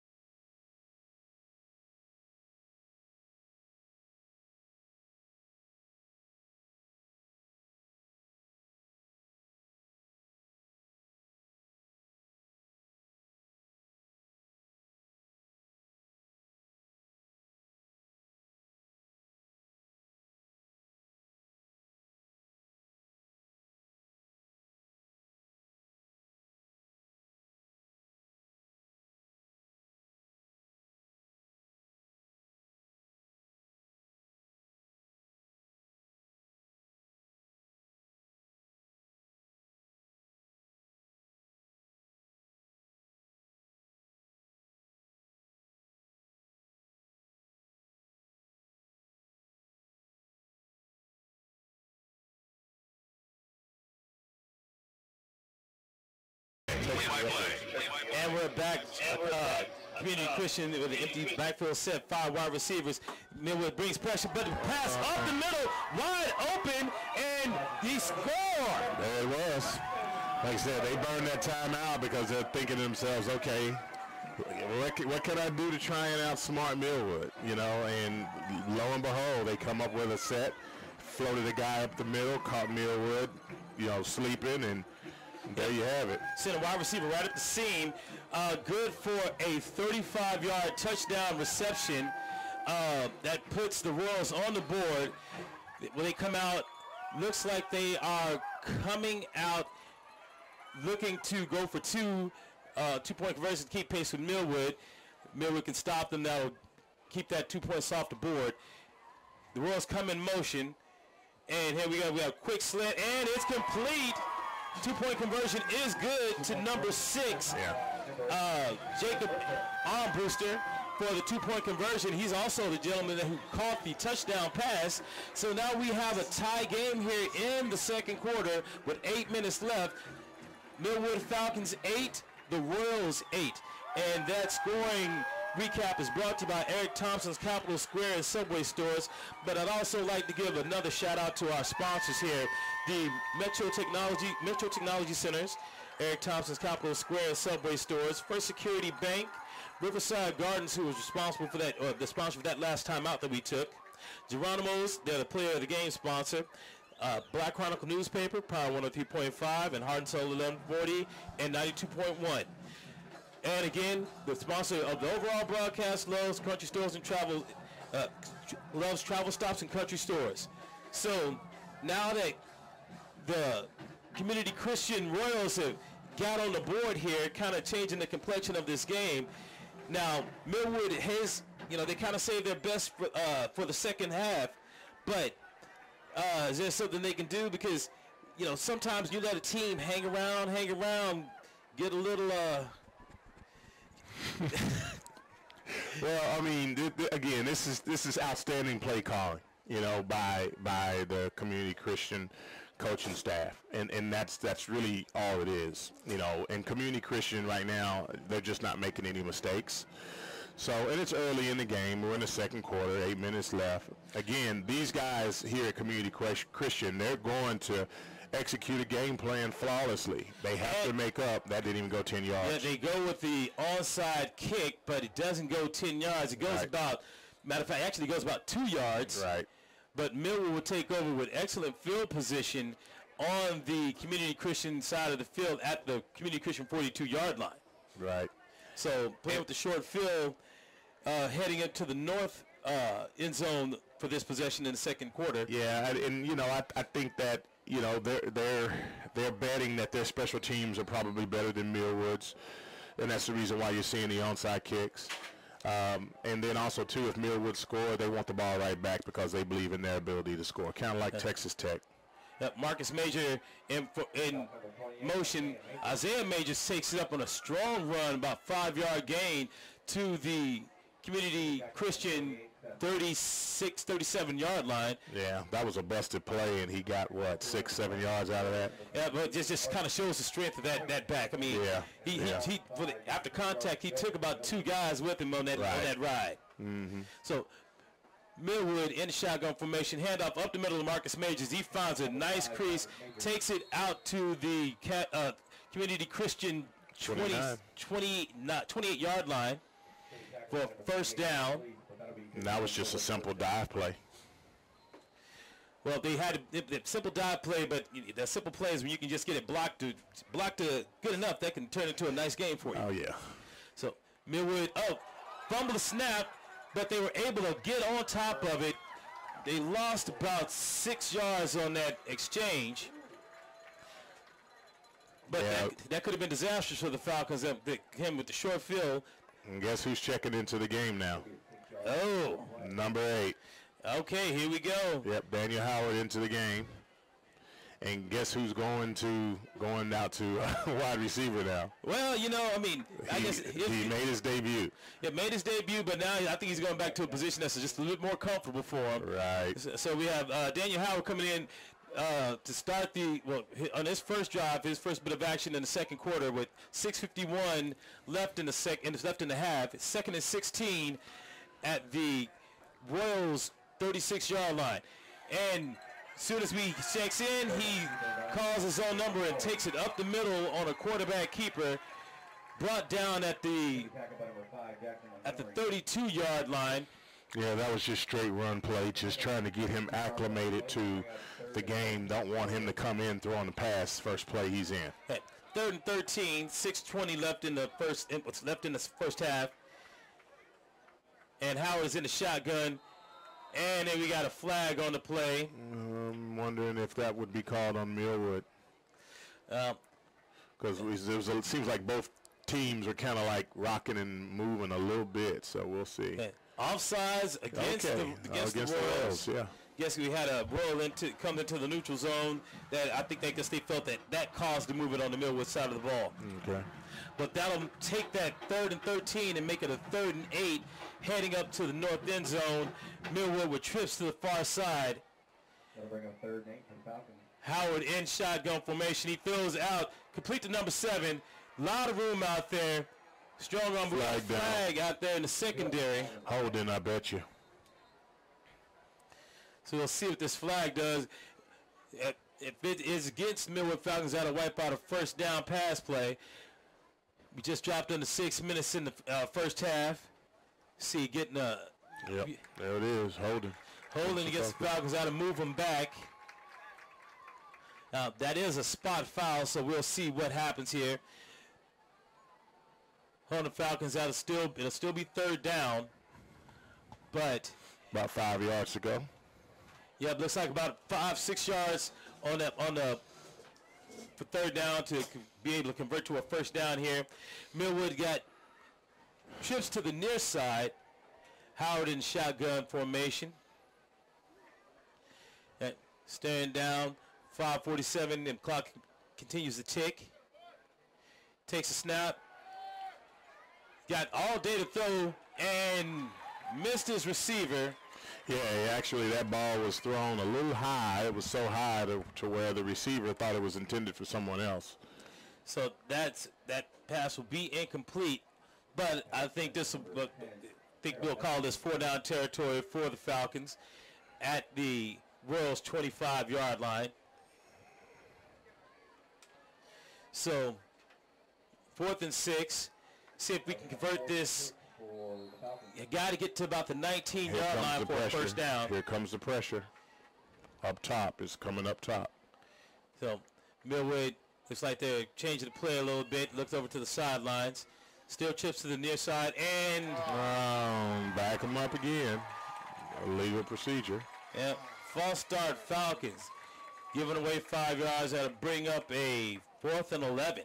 And we're back. Community Christian with an empty backfield set, 5 wide receivers. Millwood brings pressure, but the pass up the middle, wide open, and he scored. There it was. Like I said, they burned that timeout because they're thinking to themselves, okay, what can I do to try and outsmart Millwood? You know, and lo and behold, they come up with a set, floated a guy up the middle, caught Millwood, you know, sleeping, and there you have it. Sent a wide receiver right at the seam. Good for a 35-yard touchdown reception. That puts the Royals on the board. When they come out, looks like they are coming out looking to go for two-point conversions to keep pace with Millwood. Millwood can stop them. That will keep that 2 points off the board. The Royals come in motion. And here we go. We have a quick slant, and it's complete. 2-point conversion is good to number 6. Jacob Armbruster for the 2-point conversion. He's also the gentleman who caught the touchdown pass. So now we have a tie game here in the second quarter with 8 minutes left. Millwood Falcons 8, the Royals 8. And that scoring recap is brought to you by Eric Thompson's Capital Square and Subway stores. But I'd also like to give another shout out to our sponsors here, the Metro Technology Centers, Eric Thompson's Capital Square and Subway stores, First Security Bank, Riverside Gardens, who was responsible for that, or the sponsor for that last time out that we took, Geronimo's, they're the player of the game sponsor, Black Chronicle Newspaper, Power 103.5, and Heart and Soul 1140 and 92.1. And again, the sponsor of the overall broadcast, Love's Country Stores and Travel, Love's Travel Stops and Country Stores. So now that the Community Christian Royals have got on the board here, kind of changing the complexion of this game. Now Millwood has, they kind of saved their best for the second half, but is there something they can do? Because sometimes you let a team hang around, get a little. Well, I mean, again, this is outstanding play calling, by the Community Christian coaching staff, and that's really all it is, And Community Christian right now, they're just not making any mistakes. So, and it's early in the game. We're in the second quarter, 8 minutes left. Again, these guys here at Community Christian, they're going to execute a game plan flawlessly. They have to make up. That didn't even go 10 yards. Yeah, they go with the onside kick, but it doesn't go 10 yards. It goes about, matter of fact, actually goes about 2 yards. Right. But Millwood will take over with excellent field position on the Community Christian side of the field at the Community Christian 42-yard line. Right. So playing with the short field, heading up to the north end zone for this possession in the second quarter. Yeah, and you know, I think that, you know, they're betting that their special teams are probably better than Millwood's, and that's the reason why you're seeing the onside kicks. And then also too, if Millwood score, they want the ball right back because they believe in their ability to score, kind of like Texas Tech. Marcus Major in motion. Isaiah Major takes it up on a strong run, about 5-yard gain to the Community Christian 36, 37-yard line. Yeah, that was a busted play, and he got, what, 6-7 yards out of that? Yeah, but this just kind of shows the strength of that back. I mean, he after contact, he took about 2 guys with him on that ride. Mm-hmm. So Millwood in the shotgun formation, handoff up the middle of Marcus Majors. He finds a nice crease, takes it out to the Community Christian 28-yard line for a first down. And that was just a simple dive play. Well, they had a simple dive play, but the simple plays when you can just get it blocked to good enough, that can turn into a nice game for you. Oh, yeah. So Millwood, fumble the snap, but they were able to get on top of it. They lost about 6 yards on that exchange. But that could have been disastrous for the Falcons, him with the short field. And guess who's checking into the game now? Oh. Number 8. Okay, here we go. Yep, Daniel Howard into the game. And guess who's going out to wide receiver now? Well, you know, I mean, I guess he made his debut. Yeah, made his debut, but now I think he's going back to a position that's just a little bit more comfortable for him. Right. So we have Daniel Howard coming in to start on his first drive, his first bit of action in the second quarter with 6:51 left in the half. It's 2nd and 16 at the Royals 36-yard line. And as soon as he checks in, he calls his own number and takes it up the middle on a quarterback keeper, brought down at the 32-yard line. Yeah, that was just straight run play, just trying to get him acclimated to the game. Don't want him to come in throwing the pass first play he's in. At 3rd and 13, 6:20 left in the first half. And Howard's in the shotgun. And then we got a flag on the play. I'm wondering if that would be called on Millwood. Because it seems like both teams are kind of like rocking and moving a little bit, so we'll see. Okay. Offsides against the Royals. Yeah. Yes, we had a roll come into the neutral zone that I think they felt that caused the movement on the Millwood side of the ball. Okay. But that'll take that 3rd and 13 and make it a 3rd and 8, heading up to the north end zone. Millwood with trips to the far side. That'll bring up 3rd and 8 for the Falcons. Howard in shotgun formation. He fills out, complete to number 7. A lot of room out there. Strong arm flag out there in the secondary. Holding, I bet you. So we'll see what this flag does. If it is against Millwood Falcons, that'll wipe out a first down pass play. We just dropped under 6 minutes in the first half. See, getting a... Yep, there it is, holding. Holding against the Falcons, out to move them back. Now, that is a spot foul, so we'll see what happens here. On the Falcons, it'll still be 3rd down, but... About 5 yards to go. Yeah, looks like about 5-6 yards on for 3rd down to be able to convert to a first down here. Millwood got trips to the near side. Howard in shotgun formation. Staring down, 5:47, and clock continues to tick. Takes a snap. Got all day to throw and missed his receiver. Yeah, actually that ball was thrown a little high. It was so high to where the receiver thought it was intended for someone else. So that pass will be incomplete. But I think we'll call this 4-down territory for the Falcons at the Royals 25-yard line. So 4th and 6. See if we can convert this. You got to get to about the 19-yard line for a first down. Here comes the pressure. Up top. It's coming up top. So Millwood looks like they're changing the play a little bit. Looks over to the sidelines. Still chips to the near side. And back them up again. A legal procedure. Yep. False start Falcons. Giving away 5 yards. That'll bring up a 4th and 11.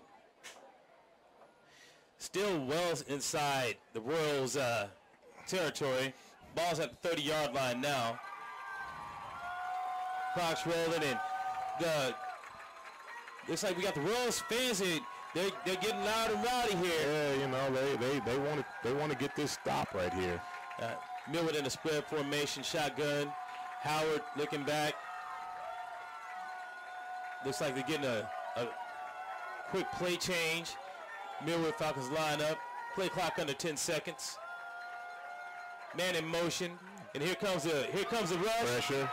Still well inside the Royals' territory. Ball's at the 30-yard line now. Clock's rolling, and looks like we got the Royals fans, and they're getting loud and rowdy here. Yeah, you know, they want to get this stop right here. Millwood in a spread formation, shotgun. Howard looking back. Looks like they're getting a quick play change. Millwood Falcons line up. Play clock under 10 seconds. Man in motion, and here comes the rush. Pressure.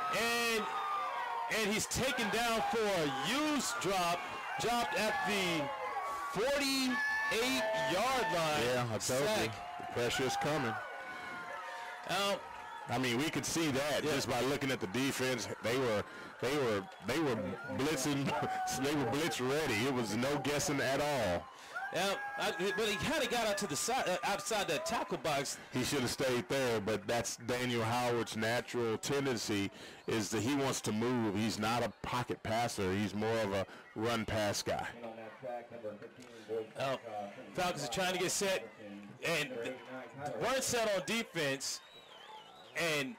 And he's taken down for a huge drop. Dropped at the 48-yard line. Yeah, I told you. The pressure's coming. I mean, we could see that just by looking at the defense. They were blitzing. They were blitz ready. It was no guessing at all. But he kind of got out to the side, outside that tackle box. He should have stayed there, but that's Daniel Howard's natural tendency is that he wants to move. He's not a pocket passer. He's more of a run-pass guy. Falcons are trying to get set, and weren't set on defense, and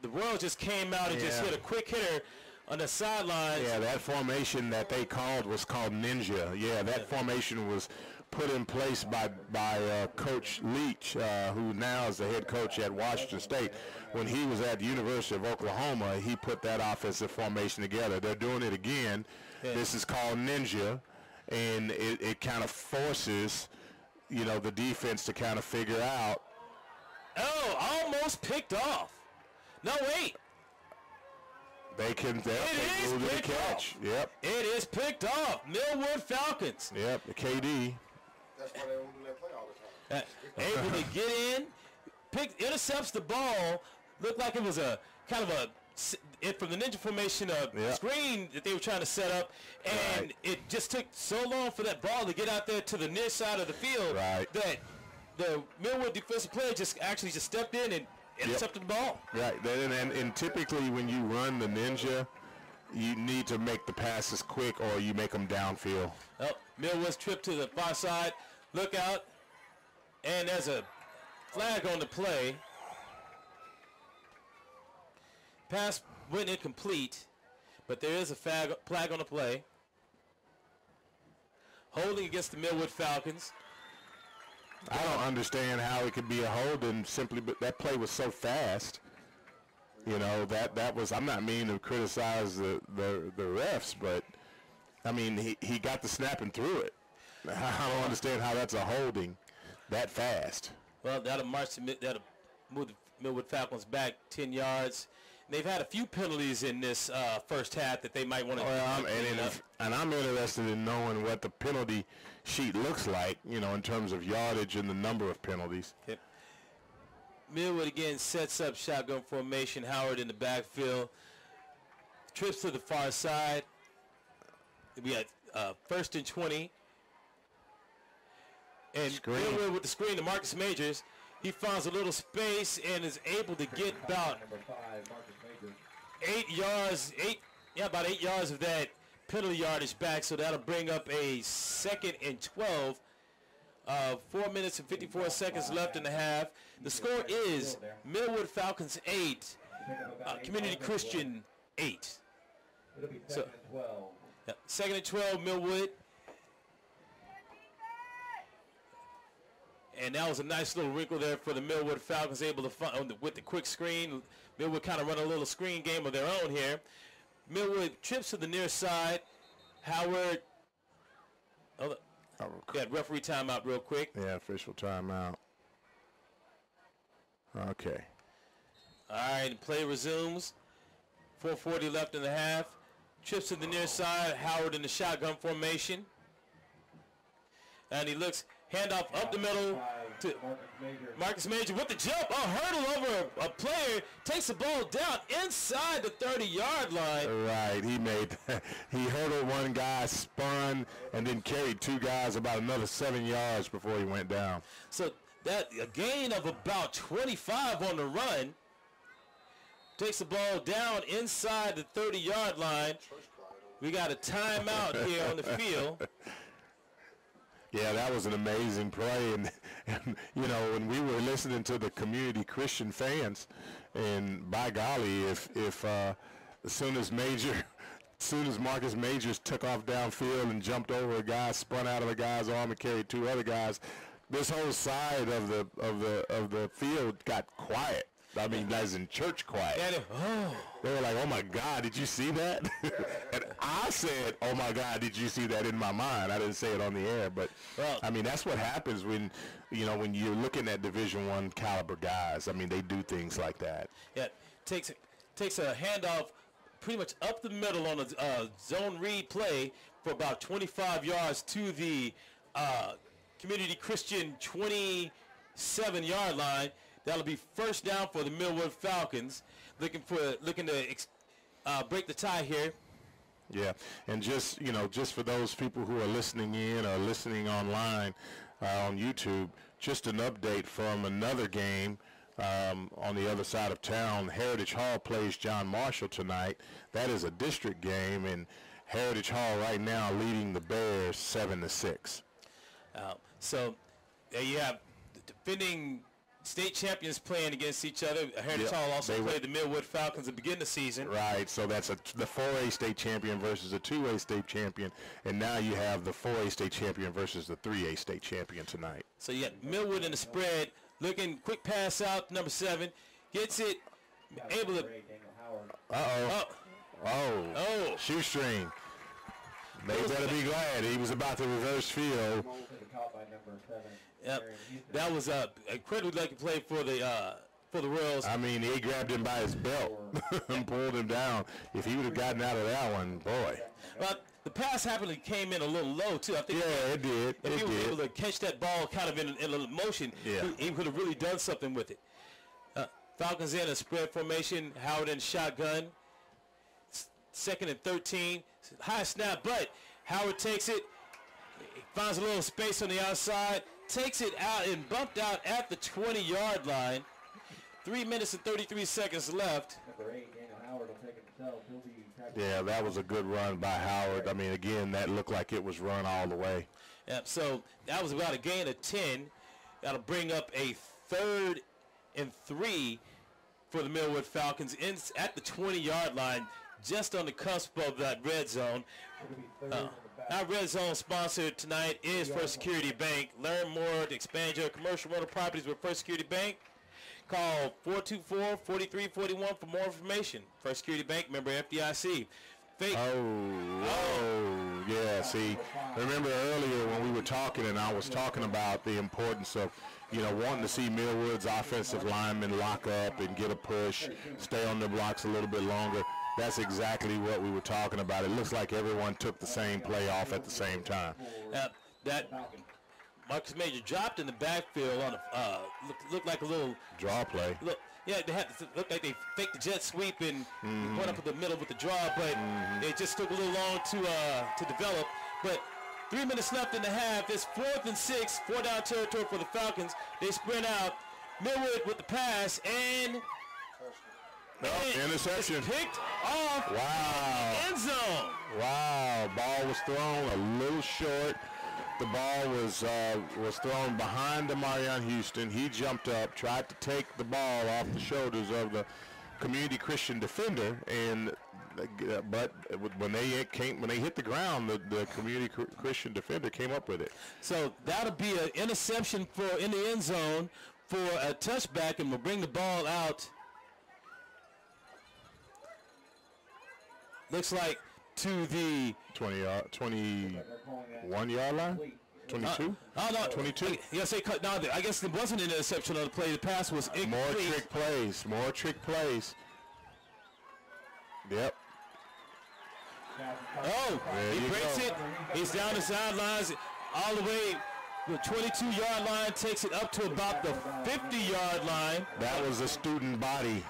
the Royals just came out and just hit a quick hitter on the sideline. Yeah, that formation that they called was called Ninja. Yeah, that formation was put in place by Coach Leach, who now is the head coach at Washington State. When he was at the University of Oklahoma, he put that offensive formation together. They're doing it again. Yeah. This is called Ninja, and it kind of forces, you know, the defense to kind of figure out. Oh, almost picked off. No, wait. They can move the catch. Yep. It is picked off. Millwood Falcons. Yep, the KD. That's why they don't do that play all the time. Able to get in, intercepts the ball. Looked like it was a kind of from the ninja formation screen that they were trying to set up, and it just took so long for that ball to get out there to the near side of the field that the Millwood defensive player just stepped in and intercepted the ball. Right, and typically when you run the ninja, you need to make the passes quick or you make them downfield. Millwood's trip to the far side. Look out. And there's a flag on the play. Pass went incomplete, but there is a flag on the play. Holding against the Millwood Falcons. I don't understand how it could be a holding simply, but that play was so fast. You know, that was, I'm not meaning to criticize the refs, but I mean, he got the snap and threw it. I don't understand how that's a holding that fast. Well, that'll move the Millwood Falcons back 10 yards. They've had a few penalties in this first half that they might want to. And I'm interested in knowing what the penalty sheet looks like, you know, in terms of yardage and the number of penalties. Yep. Millwood again sets up shotgun formation. Howard in the backfield. Trips to the far side. We got 1st and 20. And Millwood with the screen to Marcus Majors. He finds a little space and is able to get about 8 yards, about 8 yards of that penalty yardage back. So that'll bring up a 2nd and 12. 4 minutes and 54 seconds left in the half. The score is Millwood Falcons 8, Community Christian 8. It'll be 2nd and 12. 2nd and 12, Millwood. And that was a nice little wrinkle there for the Millwood Falcons, able to find with the quick screen. Millwood kind of run a little screen game of their own here. Millwood trips to the near side. Howard. Got referee timeout real quick. Yeah, official timeout. Okay. All right, play resumes. 4:40 left in the half. Trips to the near side. Howard in the shotgun formation. And he looks, handoff up the middle to Marcus Major with the jump. Hurdle over a player. Takes the ball down inside the 30-yard line. Right. He hurdled one guy, spun, and then carried two guys about another 7 yards before he went down. So that a gain of about 25 on the run. Takes the ball down inside the 30-yard line. We got a timeout here on the field. Yeah, that was an amazing play, and you know, when we were listening to the community Christian fans, and by golly, if as soon as Marcus Majors took off downfield and jumped over a guy, spun out of a guy's arm and carried two other guys, this whole side of the field got quiet. I mean, as in church quiet. They were like, "Oh my God, did you see that?" And I said, "Oh my God, did you see that?" in my mind. I didn't say it on the air, but I mean, that's what happens when you're looking at Division I caliber guys. I mean, they do things like that. Yeah, takes a handoff pretty much up the middle on a zone read play for about 25 yards to the Community Christian 27-yard line. That'll be first down for the Millwood Falcons, looking to break the tie here. Yeah, and just for those people who are listening in or listening online on YouTube, just an update from another game on the other side of town. Heritage Hall plays John Marshall tonight. That is a district game, and Heritage Hall right now leading the Bears 7-6. So there you have the defending state champions playing against each other. Heritage Hall also played the Millwood Falcons at the beginning of the season. Right, so that's the 4A state champion versus the 2A state champion, and now you have the 4A state champion versus the 3A state champion tonight. So you got Millwood in the spread, looking, quick pass out, number 7, gets it, able to... Shoestring. They better be glad he was about to reverse field. Yep. That was incredibly lucky play for the Royals. I mean, he grabbed him by his belt and pulled him down. If he would have gotten out of that one, boy. Well, the pass happened came in a little low too. I think. Yeah, it did. If he was able to catch that ball kind of in a motion, he could have really done something with it. Falcons in a spread formation. Howard in shotgun. 2nd and 13. High snap, but Howard takes it. Finds a little space on the outside. Takes it out and bumped out at the 20-yard line. 3 minutes and 33 seconds left. Number 8, Daniel Howard will take it himself. Yeah, that was a good run by Howard. I mean, again, that looked like it was run all the way. Yep, so that was about a gain of 10. That'll bring up a 3rd and 3 for the Millwood Falcons at the 20-yard line, just on the cusp of that red zone. Our red zone sponsor tonight is First Security Bank. Learn more to expand your commercial rental properties with First Security Bank. Call 424-4341 for more information. First Security Bank, member FDIC. Yeah, see, remember earlier when we were talking and I was talking about the importance of, wanting to see Millwood's offensive linemen lock up and get a push, stay on their blocks a little bit longer. That's exactly what we were talking about. It looks like everyone took the same play off at the same time. That Marcus Major dropped in the backfield on looked like a little draw play. Looked like they faked the jet sweep and went up in the middle with the draw, but it just took a little long to develop. But 3 minutes left in the half. It's 4th and 6, 4-down territory for the Falcons. They sprint out. Millwood with the pass and interception. It's picked off. Wow. End zone. Wow. Ball was thrown a little short. The ball was thrown behind Demarion Houston. He jumped up, tried to take the ball off the shoulders of the Community Christian defender, but when they hit the ground, the Community Christian defender came up with it. So that'll be an interception in the end zone for a touchback, and we'll bring the ball out. Looks like to the 21-yard line? 22? No, 22? Yes, I guess it wasn't an interception on the play. The pass was incomplete. More trick plays. Yep. He breaks it. He's down the sidelines all the way The 22-yard line takes it up to about the 50-yard line. That was a student body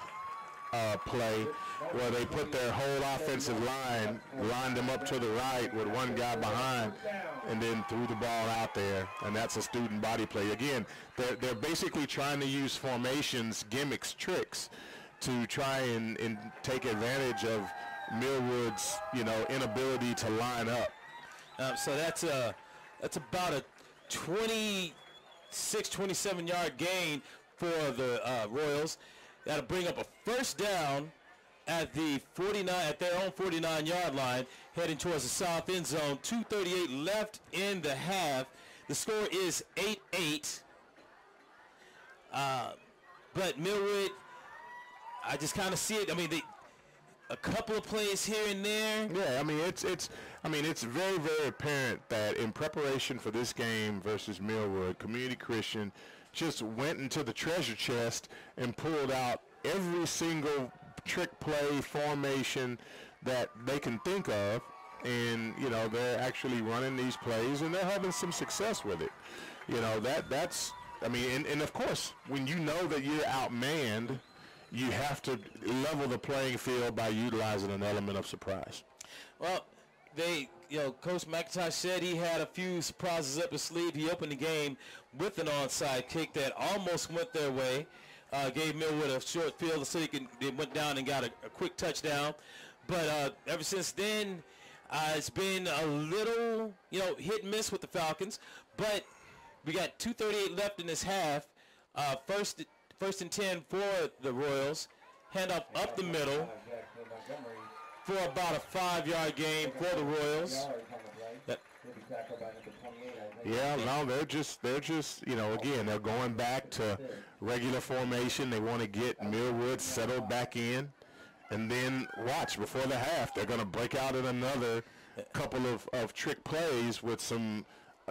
play where they put their whole offensive line, lined them up to the right with one guy behind, and then threw the ball out there. And that's a student body play. Again, they're basically trying to use formations, gimmicks, tricks to try and take advantage of Millwood's, inability to line up. So that's about a 26, 27-yard gain for the Royals. That'll bring up a first down at the 49, at their own 49-yard line, heading towards the south end zone. 2:38 left in the half. The score is 8-8. But Millwood, I just kind of see it. I mean, a couple of plays here and there. Yeah, it's very, very apparent that in preparation for this game versus Millwood, Community Christian just went into the treasure chest and pulled out every single trick play formation that they can think of, and they're actually running these plays and they're having some success with it. And of course, when you know that you're outmanned, you have to level the playing field by utilizing an element of surprise. Well, Coach McIntosh said he had a few surprises up his sleeve. He opened the game with an onside kick that almost went their way. Gave Millwood a short field so they went down and got a quick touchdown. But ever since then, it's been a little, hit and miss with the Falcons. But we got 2:38 left in this half. First and 10 for the Royals. Handoff up the middle for about a 5-yard gain for the Royals. Yeah, no, they're just, again, they're going back to regular formation. They want to get Millwood settled back in. And then watch, before the half, they're going to break out in another couple of trick plays with some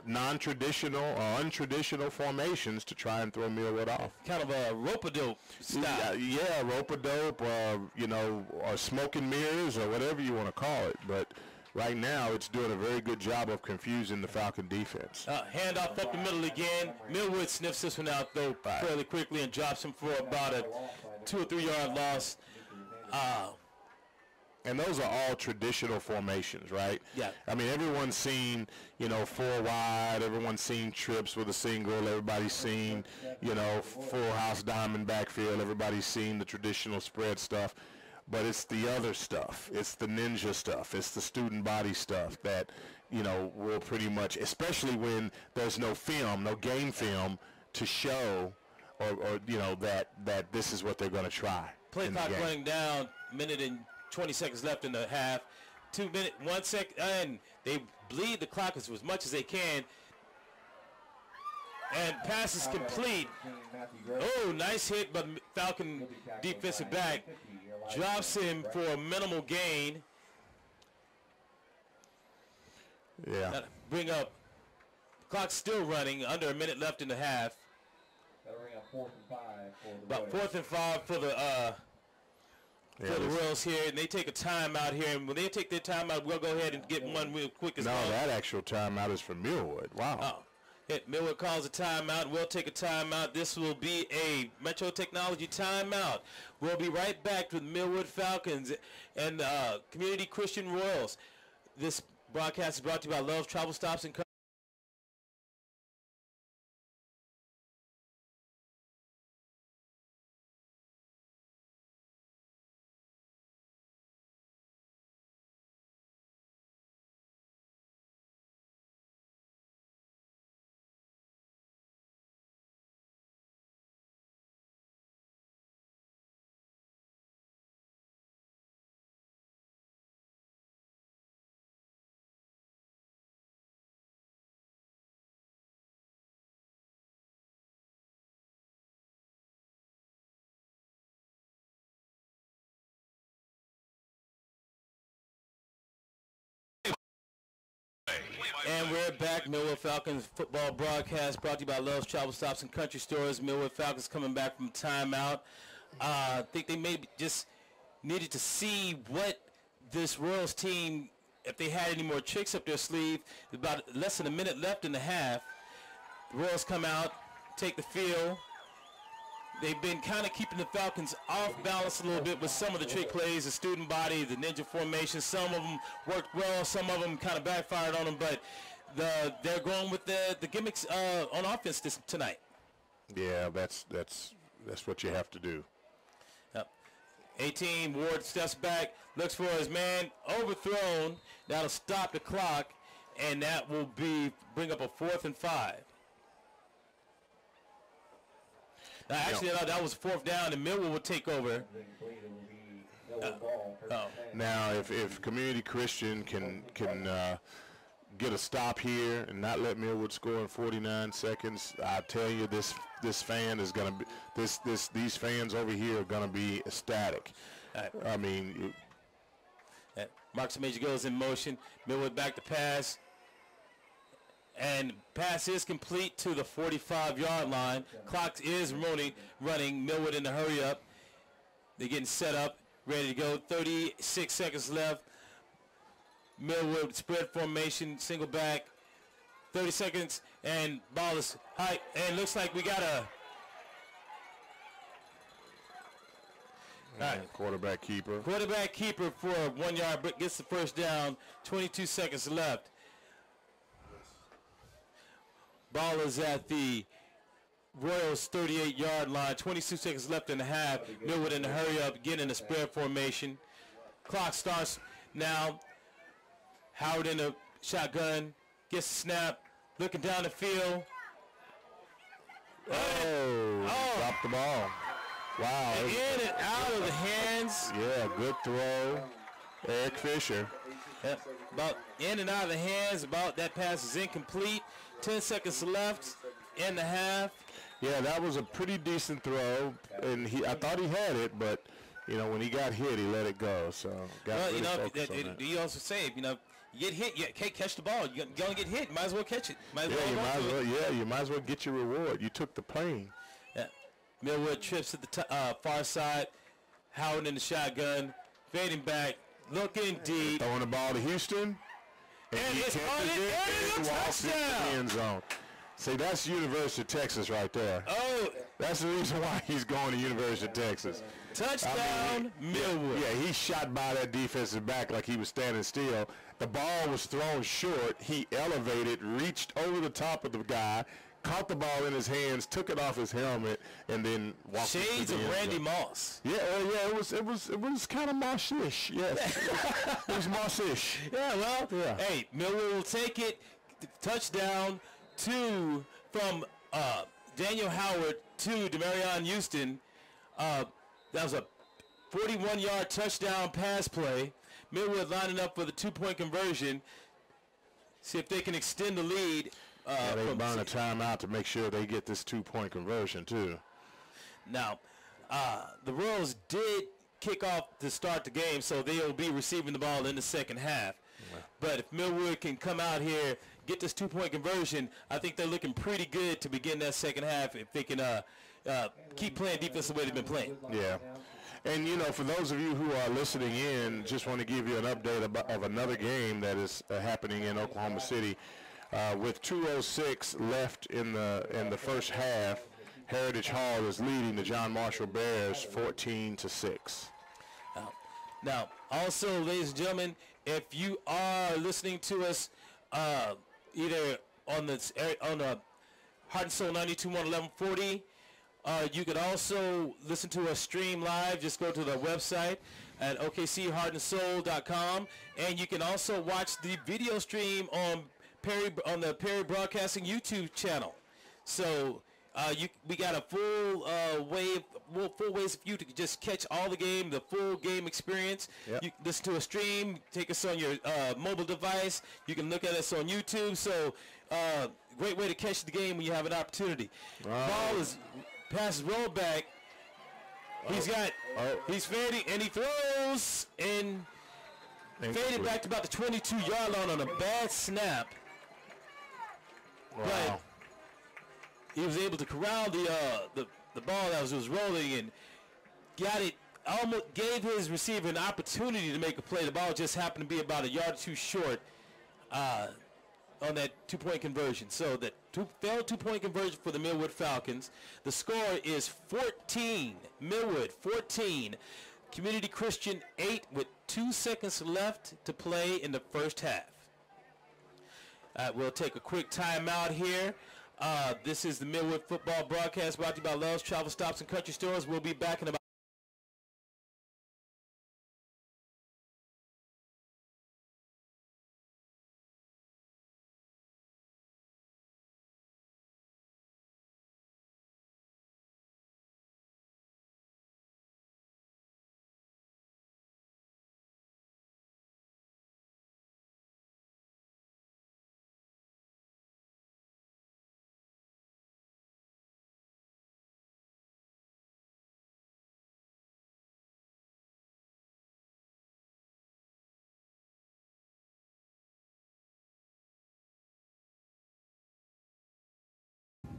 non-traditional or untraditional formations to try and throw Millwood off. Kind of a rope-a-dope style. Yeah, rope-a-dope, or smoke and mirrors, or whatever you want to call it. But right now, it's doing a very good job of confusing the Falcon defense. Handoff up the middle again. Millwood sniffs this one out, though, fairly quickly and drops him for about a 2 or 3 yard loss. And those are all traditional formations, right? Yeah. I mean, everyone's seen, 4 wide. Everyone's seen trips with a single. Everybody's seen, full house diamond backfield. Everybody's seen the traditional spread stuff. But it's the other stuff. It's the ninja stuff. It's the student body stuff that, will pretty much, especially when there's no film, no game film to show or that this is what they're going to try. Play clock running down, minute and 20 seconds left in the half. 2 minutes, 1 second, and they bleed the clock as much as they can. And pass is complete. Oh, nice hit, but Falcon defensive back drops him for a minimal gain. Yeah. Bring up, clock's still running, under a minute left in the half. That'll bring up 4th and 5 for the About 4th and 5 for the Royals here, and they take a timeout here. And when they take their timeout, we'll go ahead and get one real quick as well. No, that actual timeout is for Millwood. Wow. Millwood calls a timeout. We'll take a timeout. This will be a Metro Technology timeout. We'll be right back with Millwood Falcons and Community Christian Royals. This broadcast is brought to you by Love's Travel Stops and And we're back. Millwood Falcons football broadcast brought to you by Love's Travel Stops and Country Stores. Millwood Falcons coming back from timeout. I think they maybe just needed to see what this Royals team, if they had any more tricks up their sleeve. About less than a minute left in the half. The Royals come out, take the field. They've been kind of keeping the Falcons off balance a little bit with some of the trick plays, the student body, the ninja formation. Some of them worked well, some of them kind of backfired on them, but they're going with the gimmicks on offense tonight. Yeah, that's what you have to do. 18, Ward steps back, looks for his man, overthrown. That'll stop the clock, and that will bring up a 4th and 5. Now, actually, that was 4th down, and Millwood will take over. Now, if Community Christian can get a stop here and not let Millwood score in 49 seconds, I tell you, this fan is going to be these fans over here are going to be ecstatic. I mean, Marcus Major goes in motion. Millwood back to pass. And pass is complete to the 45-yard line. Clock is running. Millwood in the hurry up. They're getting set up, ready to go. 36 seconds left. Millwood spread formation, single back. 30 seconds, and ball is high. And looks like we got a quarterback keeper. Quarterback keeper for 1 yard, but gets the first down. 22 seconds left. Ball is at the Royals 38-yard line. 22 seconds left in the half. Millwood in the hurry up, getting in the spread formation. Clock starts now. Howard in the shotgun, gets the snap, looking down the field. Dropped the ball. Wow. In and out of the hands. Yeah, good throw. Eric Fisher. About in and out of the hands. That pass is incomplete. 10 seconds left in the half. Yeah, that was a pretty decent throw, and I thought he had it, but when he got hit, he let it go. So you also say, you get hit, you can't catch the ball. You're gonna get hit. Might as well catch it. You might as well get your reward. You took the plane. Yeah. Millwood trips to the far side. Howard in the shotgun, fading back, looking deep, throwing the ball to Houston. And it's on it, and it's a touchdown. End zone. See, that's University of Texas right there. Oh. That's the reason why he's going to University of Texas. Touchdown, Millwood. Yeah, he shot by that defensive back like he was standing still. The ball was thrown short. He elevated, reached over the top of the guy, caught the ball in his hands, took it off his helmet, and then walked. Shades of Randy Moss. Yeah, it was kind of Moss-ish. Yes, it was Moss-ish. Yeah, well, hey, Millwood will take it. Touchdown from Daniel Howard to Demarion Houston. That was a 41-yard touchdown pass play. Millwood lining up for the 2-point conversion. See if they can extend the lead. They burn a timeout to make sure they get this 2-point conversion, too. Now, the Royals did kick off to start the game, so they'll be receiving the ball in the second half. Yeah. But if Millwood can come out here, get this 2-point conversion, I think they're looking pretty good to begin that second half if they can keep playing defense the way they've been playing. Yeah. And, for those of you who are listening in, just want to give you an update of another game that is happening in Oklahoma City. With 2:06 left in the first half, Heritage Hall is leading the John Marshall Bears 14-6. Now, also, ladies and gentlemen, if you are listening to us either on the Heart and Soul 92.1 1140, you could also listen to us stream live. Just go to the website at okcheartandsoul.com, and you can also watch the video stream on the PerryBroadcasting YouTube channel. So we got a full ways for you to just catch all the game, the full game experience. Yep. You listen to a stream, take us on your mobile device. You can look at us on YouTube. So great way to catch the game when you have an opportunity. Ball passes roll back. He's fading, and he throws and faded back to about the 22-yard line on a bad snap. Wow. But he was able to corral the ball that was rolling and got it. Almost gave his receiver an opportunity to make a play. The ball just happened to be about a yard or two short. on that two-point conversion. So the failed two-point conversion for the Millwood Falcons. The score is 14, Millwood 14, Community Christian 8 with 2 seconds left to play in the first half. We'll take a quick timeout here. This is the Millwood football broadcast brought to you by Love's Travel Stops and Country Stores. We'll be back in about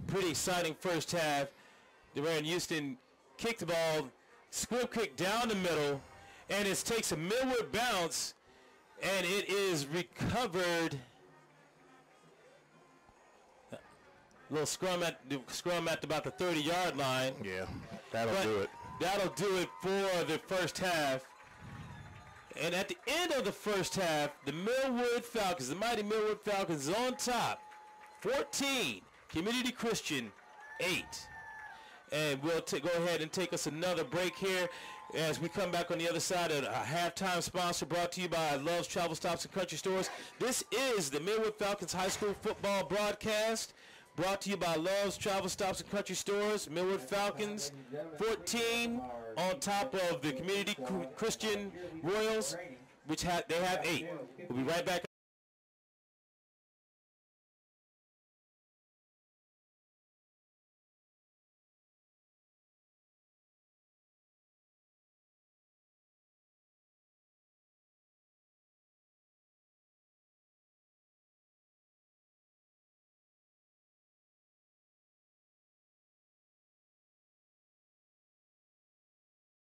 pretty exciting first half. DeMarion Houston kicked the ball, squib kick down the middle, and it takes a Millwood bounce, and it is recovered. A little scrum at about the 30-yard line. Yeah, that'll do it. That'll do it for the first half. And at the end of the first half, the Millwood Falcons, the mighty Millwood Falcons, is on top, 14. Community Christian 8. And we'll go ahead and take us another break here as we come back on the other side of a halftime sponsor brought to you by Love's Travel Stops and Country Stores. This is the Millwood Falcons High School football broadcast brought to you by Love's Travel Stops and Country Stores. Millwood Falcons 14 on top of the Community Christian Royals, which they have 8. We'll be right back.